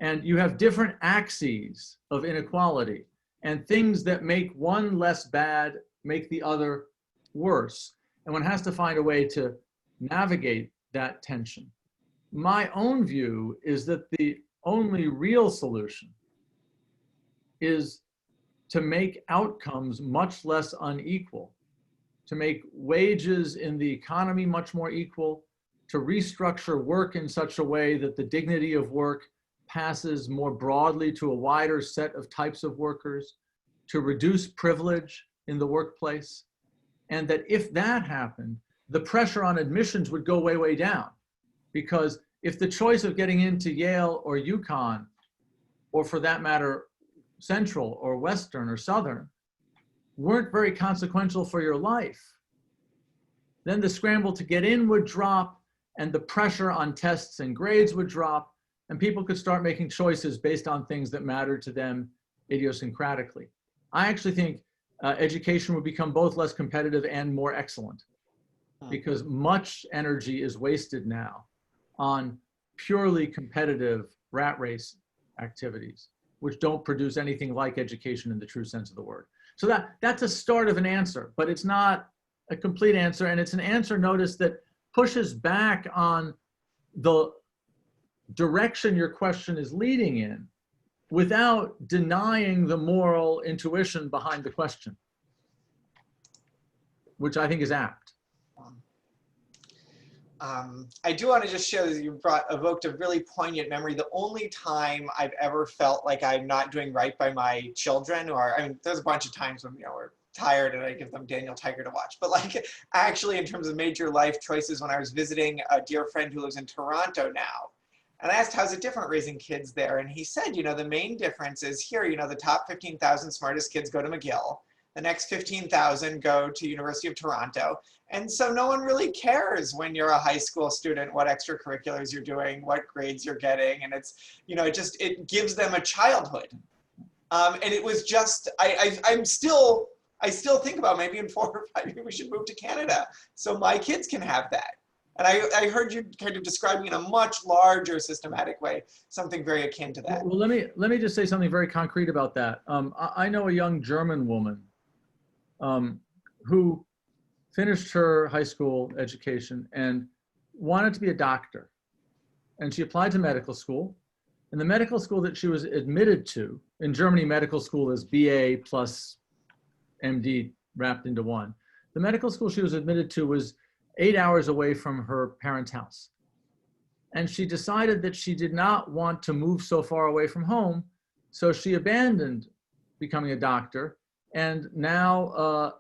And you have different axes of inequality, and things that make one less bad make the other worse. And one has to find a way to navigate that tension. My own view is that the only real solution is to make outcomes much less unequal, to make wages in the economy much more equal, to restructure work in such a way that the dignity of work passes more broadly to a wider set of types of workers, to reduce privilege in the workplace. And that if that happened, the pressure on admissions would go way, way down. Because if the choice of getting into Yale or UConn, or for that matter, Central or Western or Southern, weren't very consequential for your life, then the scramble to get in would drop, and the pressure on tests and grades would drop, and people could start making choices based on things that matter to them idiosyncratically. I actually think education would become both less competitive and more excellent, because much energy is wasted now on purely competitive rat race activities, which don't produce anything like education in the true sense of the word. So that's a start of an answer, but it's not a complete answer. And it's an answer, notice, that pushes back on the direction your question is leading in without denying the moral intuition behind the question, which I think is apt. I do want to just show that you evoked a really poignant memory. The only time I've ever felt like I'm not doing right by my children, or I mean, there's a bunch of times when, we're tired and I give them Daniel Tiger to watch, but like actually in terms of major life choices, when I was visiting a dear friend who lives in Toronto now, and I asked, how's it different raising kids there? And he said, the main difference is here, the top 15,000 smartest kids go to McGill. The next 15,000 go to University of Toronto. And so no one really cares when you're a high school student what extracurriculars you're doing, what grades you're getting. And it's, it gives them a childhood. And it was just, I still think about maybe in 4 or 5 years we should move to Canada so my kids can have that. And I heard you kind of describing in a much larger systematic way, something very akin to that. Well, let me just say something very concrete about that. I know a young German woman who finished her high school education and wanted to be a doctor. And she applied to medical school. And the medical school that she was admitted to, in Germany, medical school is BA plus MD wrapped into one. The medical school she was admitted to was 8 hours away from her parents' house. And she decided that she did not want to move so far away from home, so she abandoned becoming a doctor and now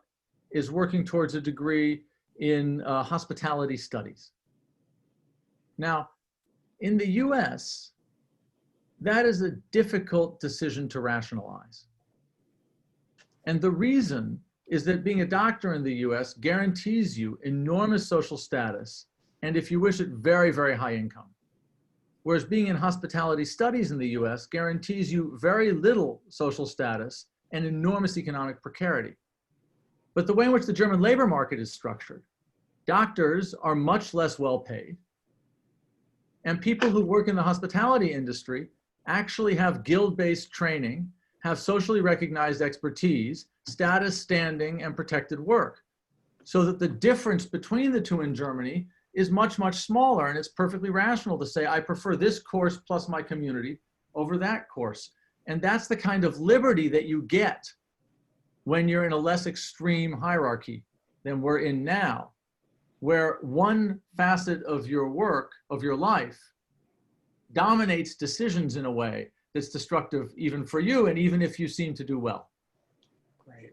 is working towards a degree in hospitality studies. Now, in the US, that is a difficult decision to rationalize. And the reason is that being a doctor in the US guarantees you enormous social status, and if you wish it, very, very high income. Whereas being in hospitality studies in the US guarantees you very little social status and enormous economic precarity. But the way in which the German labor market is structured, doctors are much less well paid, and people who work in the hospitality industry actually have guild-based training, have socially recognized expertise, status, standing, and protected work. So that the difference between the two in Germany is much, much smaller, and it's perfectly rational to say, I prefer this course plus my community over that course. And that's the kind of liberty that you get when you're in a less extreme hierarchy than we're in now, where one facet of your work, of your life, dominates decisions in a way that's destructive even for you, and even if you seem to do well. Great.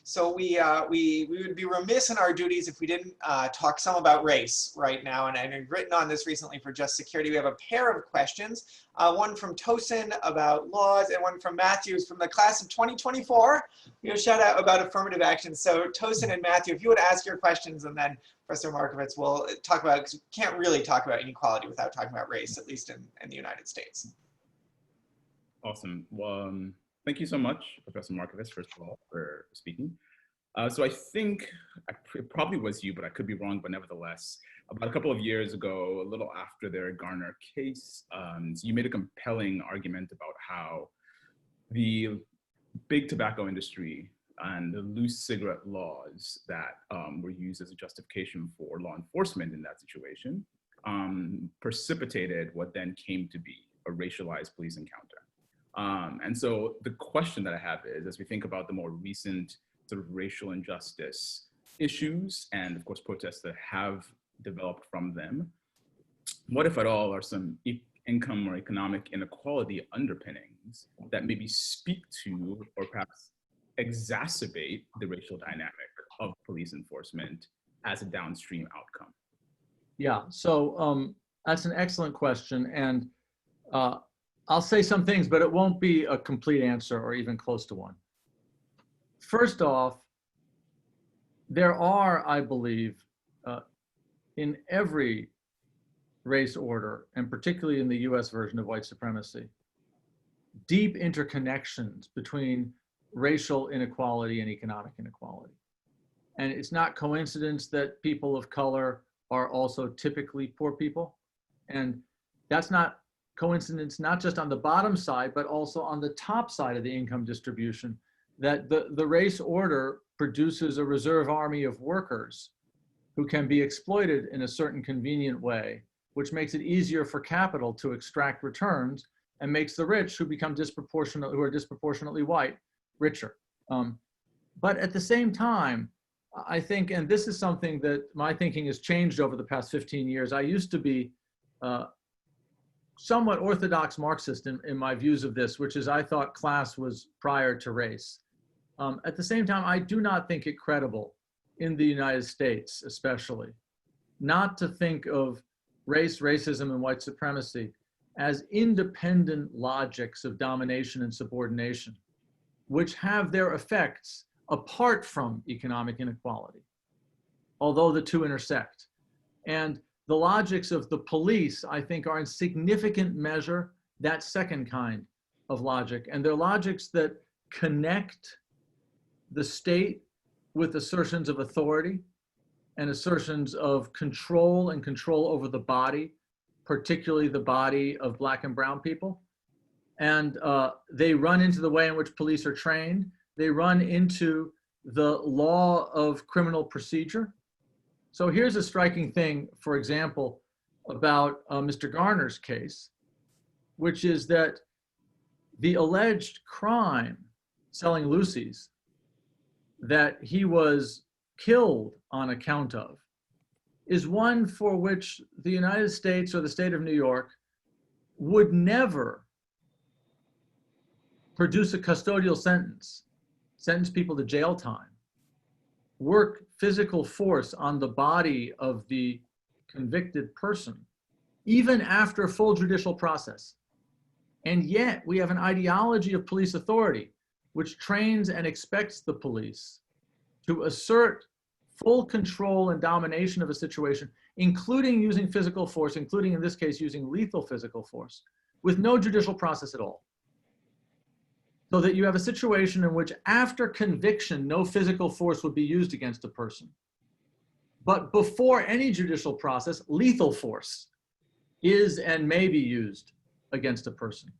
So we would be remiss in our duties if we didn't talk some about race right now. And I've written on this recently for Just Security. We have a pair of questions, one from Tosin about laws and one from Matthews from the class of 2024. You know, shout out about affirmative action. So Tosin and Matthew, if you would ask your questions, and then Professor Markovits will talk about, because you can't really talk about inequality without talking about race, at least in the United States. Awesome. Well, thank you so much, Professor Markovits, first of all, for speaking. So I think it probably was you, but I could be wrong, but nevertheless, about a couple of years ago, a little after their Garner case, you made a compelling argument about how the big tobacco industry and the loose cigarette laws that were used as a justification for law enforcement in that situation precipitated what then came to be a racialized police encounter. And so the question that I have is, as we think about the more recent sort of racial injustice issues and of course protests that have developed from them, what if at all are some income or economic inequality underpinnings that maybe speak to or perhaps exacerbate the racial dynamic of police enforcement as a downstream outcome? Yeah, so that's an excellent question. And I'll say some things, but it won't be a complete answer or even close to one. First off, there are, I believe, in every race order, and particularly in the US version of white supremacy, deep interconnections between racial inequality and economic inequality. And it's not coincidence that people of color are also typically poor people. And that's not coincidence, not just on the bottom side, but also on the top side of the income distribution, that the race order produces a reserve army of workers who can be exploited in a certain convenient way, which makes it easier for capital to extract returns and makes the rich who are disproportionately white, richer. But at the same time, I think, and this is something that my thinking has changed over the past 15 years. I used to be somewhat orthodox Marxist in my views of this, which is I thought class was prior to race. At the same time, I do not think it credible in the United States, especially, not to think of race, racism, and white supremacy as independent logics of domination and subordination, which have their effects apart from economic inequality, although the two intersect. And the logics of the police, I think, are in significant measure that second kind of logic. And they're logics that connect the state with assertions of authority and assertions of control and control over the body, particularly the body of Black and brown people. And they run into the way in which police are trained. They run into the law of criminal procedure. So here's a striking thing, for example, about Mr. Garner's case, which is that the alleged crime, selling Lucy's, that he was killed on account of is one for which the United States or the state of New York would never produce a custodial sentence people to jail time, work physical force on the body of the convicted person, even after full judicial process. And yet we have an ideology of police authority which trains and expects the police to assert full control and domination of a situation, including using physical force, including in this case using lethal physical force, with no judicial process at all. So that you have a situation in which after conviction, no physical force would be used against a person. But before any judicial process, lethal force is and may be used against a person.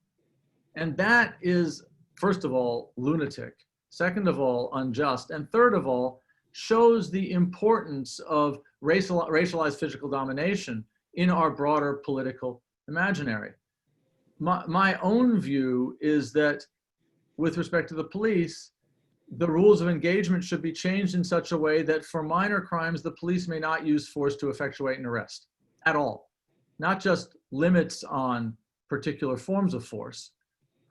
And that is, first of all, lunatic. Second of all, unjust. And third of all, shows the importance of racialized physical domination in our broader political imaginary. My own view is that with respect to the police, the rules of engagement should be changed in such a way that for minor crimes, the police may not use force to effectuate an arrest at all. Not just limits on particular forms of force,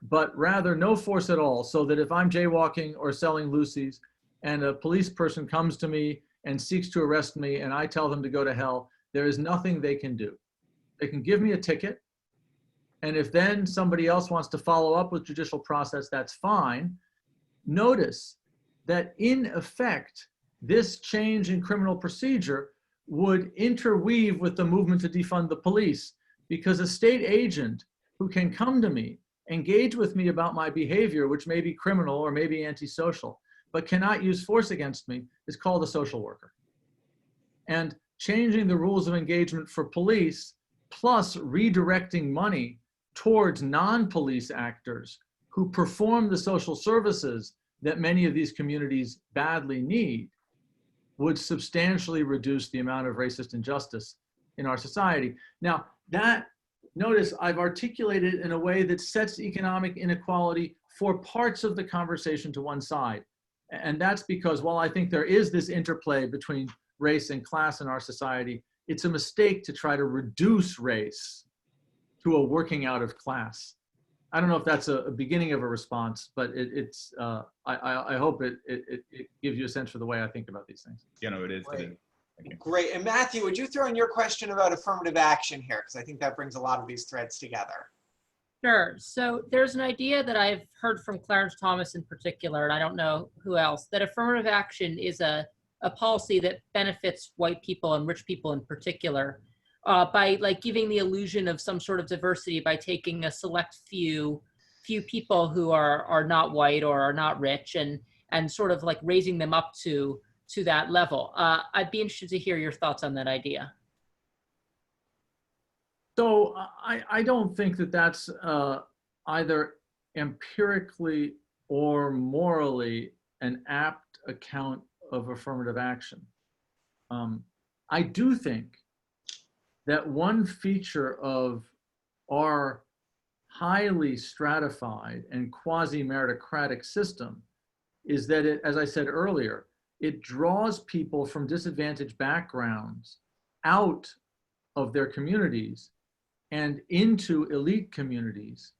but rather no force at all, so that if I'm jaywalking or selling loosies and a police person comes to me and seeks to arrest me and I tell them to go to hell, there is nothing they can do. They can give me a ticket, and if then somebody else wants to follow up with judicial process, that's fine. Notice that in effect, this change in criminal procedure would interweave with the movement to defund the police, because a state agent who can come to me, engage with me about my behavior, which may be criminal or may be antisocial, but cannot use force against me, is called a social worker. And changing the rules of engagement for police, plus redirecting money towards non-police actors who perform the social services that many of these communities badly need, would substantially reduce the amount of racist injustice in our society. Now, that, notice I've articulated in a way that sets economic inequality for parts of the conversation to one side. And that's because while I think there is this interplay between race and class in our society, it's a mistake to try to reduce race to a working out of class. I don't know if that's a beginning of a response, but I hope it gives you a sense for the way I think about these things. Yeah, no, it is. Great. It is. Thank you. Great. And Matthew, would you throw in your question about affirmative action here? Because I think that brings a lot of these threads together. Sure. So there's an idea that I've heard from Clarence Thomas in particular, and I don't know who else, that affirmative action is a policy that benefits white people and rich people in particular, by like giving the illusion of some sort of diversity by taking a select few people who are not white or are not rich and sort of like raising them up to that level. I'd be interested to hear your thoughts on that idea. So I don't think that that's either empirically or morally an apt account of affirmative action. I do think that one feature of our highly stratified and quasi-meritocratic system is that it, as I said earlier, it draws people from disadvantaged backgrounds out of their communities and into elite communities,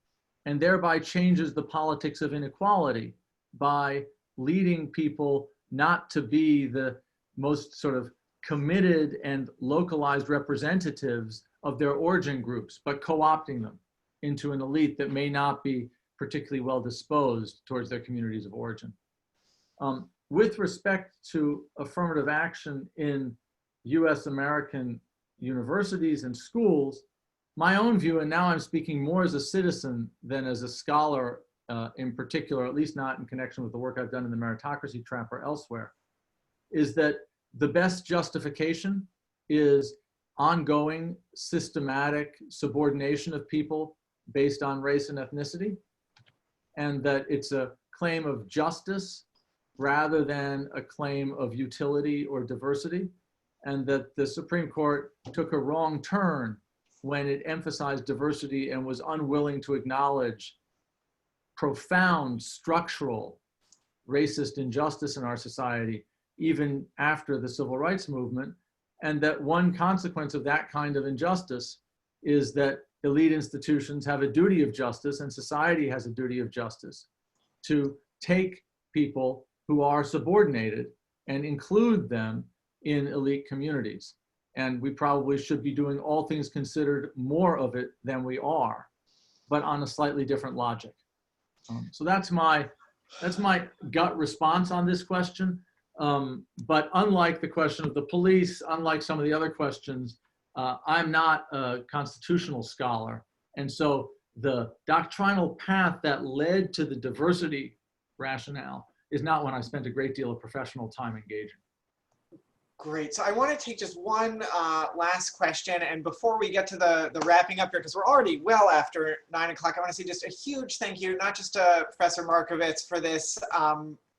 and thereby changes the politics of inequality by leading people not to be the most sort of committed and localized representatives of their origin groups, but co-opting them into an elite that may not be particularly well disposed towards their communities of origin. With respect to affirmative action in US American universities and schools, my own view, and now I'm speaking more as a citizen than as a scholar in particular, at least not in connection with the work I've done in the meritocracy trap or elsewhere, is that the best justification is ongoing systematic subordination of people based on race and ethnicity, and that it's a claim of justice rather than a claim of utility or diversity, and that the Supreme Court took a wrong turn when it emphasized diversity and was unwilling to acknowledge profound structural racist injustice in our society even after the civil rights movement, and that one consequence of that kind of injustice is that elite institutions have a duty of justice and society has a duty of justice to take people who are subordinated and include them in elite communities. And we probably should be doing, all things considered, more of it than we are, but on a slightly different logic. So that's my gut response on this question. But unlike the question of the police, unlike some of the other questions, I'm not a constitutional scholar. And so the doctrinal path that led to the diversity rationale is not one I spent a great deal of professional time engaging. Great. So I want to take just one last question. And before we get to the wrapping up here, because we're already well after 9 o'clock, I want to say just a huge thank you, not just to Professor Markovits for this.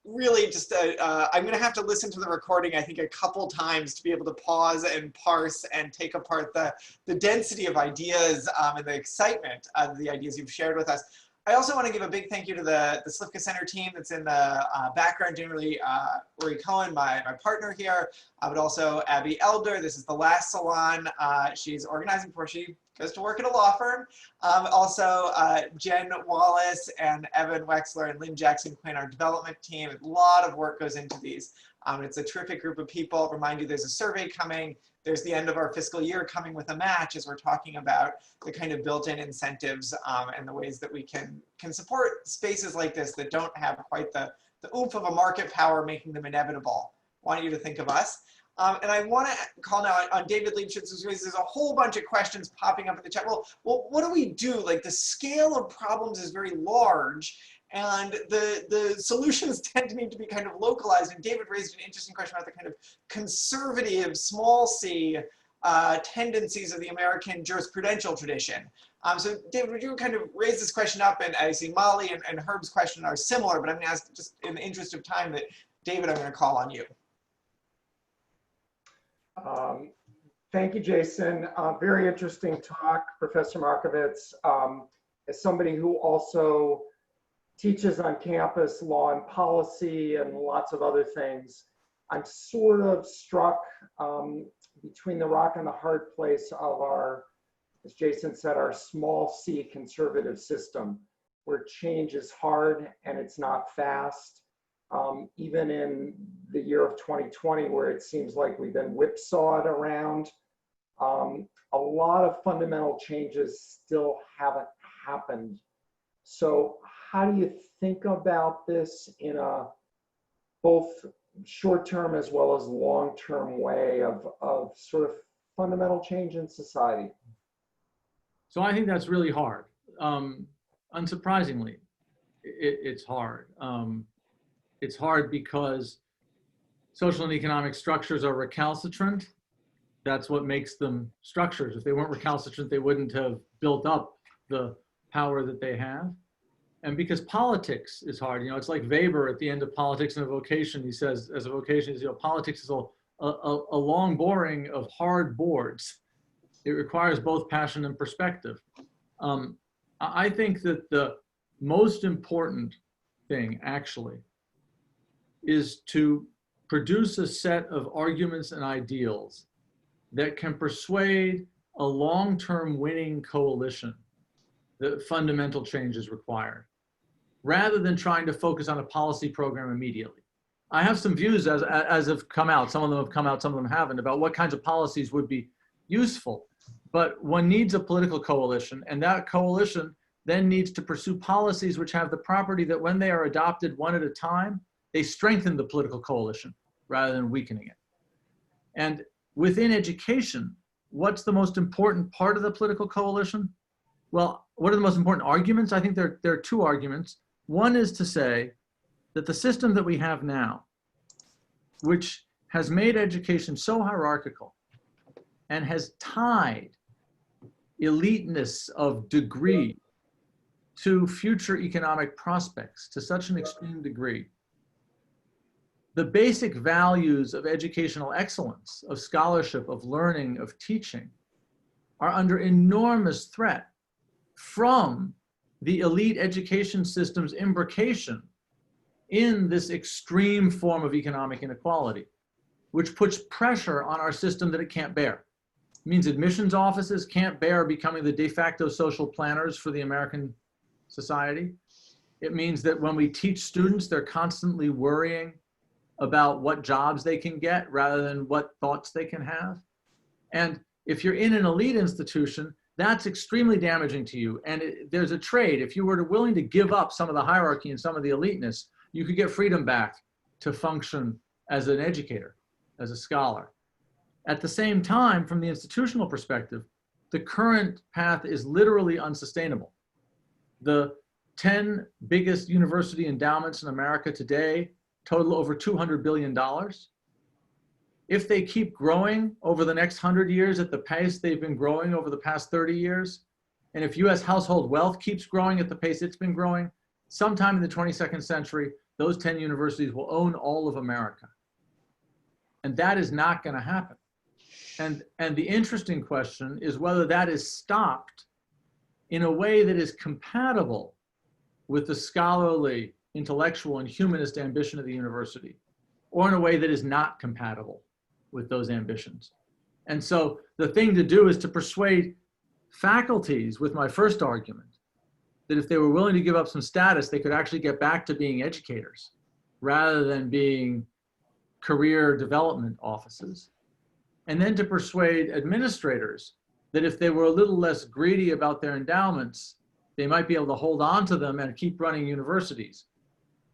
Really just, I'm going to have to listen to the recording, I think, a couple times to be able to pause and parse and take apart the density of ideas and the excitement of the ideas you've shared with us. I also want to give a big thank you to the Slifka Center team that's in the background, generally Uri Cohen, my partner here, but also Abby Elder. This is the last salon she's organizing before she goes to work at a law firm. Also Jen Wallace and Evan Wexler and Lynn Jackson-Quinn, our development team. A lot of work goes into these. It's a terrific group of people. Remind you, there's a survey coming. There's the end of our fiscal year coming with a match as we're talking about the kind of built-in incentives and the ways that we can support spaces like this that don't have quite the oomph of a market power making them inevitable. I want you to think of us. And I want to call now on David Liebschitz's raise. There's a whole bunch of questions popping up in the chat. Well, what do we do? Like, the scale of problems is very large, and the solutions tend to need to be kind of localized. And David raised an interesting question about the kind of conservative, small c tendencies of the American jurisprudential tradition. So David, would you kind of raise this question up? And I see Molly and Herb's question are similar, but I'm going to ask, just in the interest of time, that David, I'm going to call on you. Thank you, Jason. Very interesting talk, Professor Markovits. As somebody who also teaches on campus law and policy and lots of other things, I'm sort of struck between the rock and the hard place of our, as Jason said, our small c conservative system, where change is hard and it's not fast. Even in the year of 2020, where it seems like we've been whipsawed around, a lot of fundamental changes still haven't happened. So how do you think about this in a both short-term as well as long-term way of sort of fundamental change in society? So I think that's really hard. Unsurprisingly, it's hard. It's hard because social and economic structures are recalcitrant. That's what makes them structures. If they weren't recalcitrant, they wouldn't have built up the power that they have. And because politics is hard, you know, it's like Weber at the end of Politics and a Vocation. He says, as a vocation, you know, politics is a long boring of hard boards. It requires both passion and perspective. I think that the most important thing, actually, is to produce a set of arguments and ideals that can persuade a long-term winning coalition that fundamental change is required, rather than trying to focus on a policy program immediately. I have some views as have come out, some of them have come out, some of them haven't, about what kinds of policies would be useful. But one needs a political coalition, and that coalition then needs to pursue policies which have the property that when they are adopted one at a time, they strengthen the political coalition rather than weakening it. And within education, what's the most important part of the political coalition? Well, what are the most important arguments? I think there are two arguments. One is to say that the system that we have now, which has made education so hierarchical and has tied eliteness of degree to future economic prospects to such an extreme degree, the basic values of educational excellence, of scholarship, of learning, of teaching, are under enormous threat from the elite education system's imbrication in this extreme form of economic inequality, which puts pressure on our system that it can't bear. It means admissions offices can't bear becoming the de facto social planners for the American society. It means that when we teach students, they're constantly worrying about what jobs they can get rather than what thoughts they can have. And if you're in an elite institution, that's extremely damaging to you. And there's a trade. If you were willing to give up some of the hierarchy and some of the eliteness, you could get freedom back to function as an educator, as a scholar. At the same time, from the institutional perspective, the current path is literally unsustainable. The 10 biggest university endowments in America today total over $200 billion. If they keep growing over the next 100 years at the pace they've been growing over the past 30 years, and if US household wealth keeps growing at the pace it's been growing, sometime in the 22nd century, those 10 universities will own all of America. And that is not going to happen. And the interesting question is whether that is stopped in a way that is compatible with the scholarly, intellectual, and humanist ambition of the university, or in a way that is not compatible with those ambitions. And so the thing to do is to persuade faculties with my first argument that if they were willing to give up some status, they could actually get back to being educators rather than being career development offices. And then to persuade administrators that if they were a little less greedy about their endowments, they might be able to hold on to them and keep running universities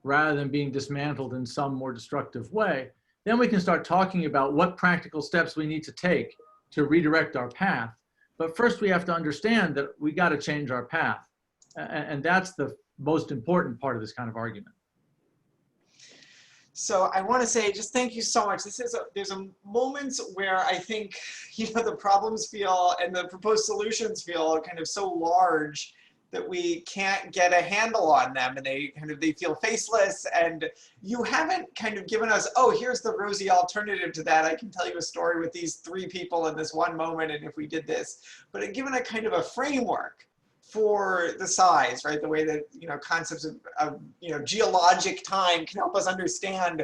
rather than being dismantled in some more destructive way. Then we can start talking about what practical steps we need to take to redirect our path. But first we have to understand that we got to change our path. And that's the most important part of this kind of argument. So I want to say just thank you so much. There's a moments where I think, the problems feel and the proposed solutions feel kind of so large that we can't get a handle on them, and they feel faceless, and you haven't kind of given us, oh, here's the rosy alternative to that. I can tell you a story with these 3 people in this one moment, and if we did this, but given a kind of a framework for the size, right? The way that, concepts of geologic time can help us understand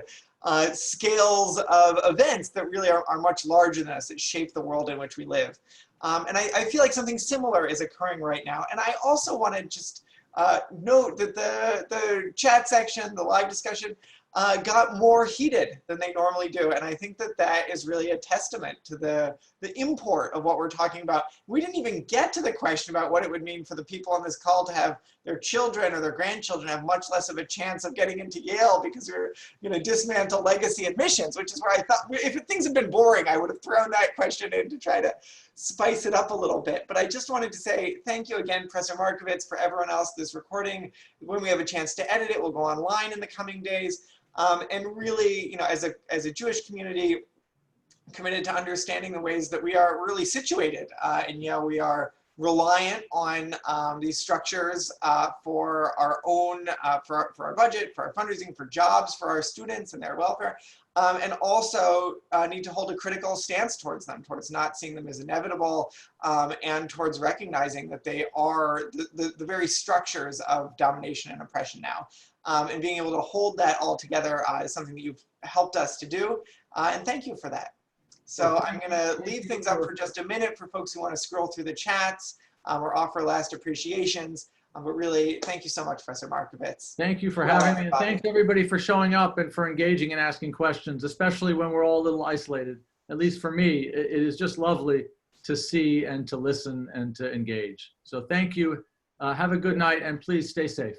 scales of events that really are much larger than us, that shape the world in which we live. And I feel like something similar is occurring right now. And I also want to just note that the chat section, the live discussion, got more heated than they normally do. And I think that that is really a testament to the import of what we're talking about. We didn't even get to the question about what it would mean for the people on this call to have their children or their grandchildren have much less of a chance of getting into Yale because we're going to dismantle legacy admissions, which is where I thought, if things had been boring, I would have thrown that question in to try to spice it up a little bit. But I just wanted to say thank you again, Professor Markovits, for everyone else. This recording, when we have a chance to edit it, will go online in the coming days. And really, as a Jewish community, committed to understanding the ways that we are really situated in Yale. We are reliant on these structures for our own, for our budget, for our fundraising, for jobs, for our students and their welfare, and also need to hold a critical stance towards them, towards not seeing them as inevitable, and towards recognizing that they are the very structures of domination and oppression now. And being able to hold that all together is something that you've helped us to do, and thank you for that. So I'm going to leave things up for just a minute for folks who want to scroll through the chats or offer last appreciations. But really, thank you so much, Professor Markovits. Thank you for having me. And thanks everybody for showing up and for engaging and asking questions, especially when we're all a little isolated. At least for me, it is just lovely to see and to listen and to engage. So thank you. Have a good night, and please stay safe.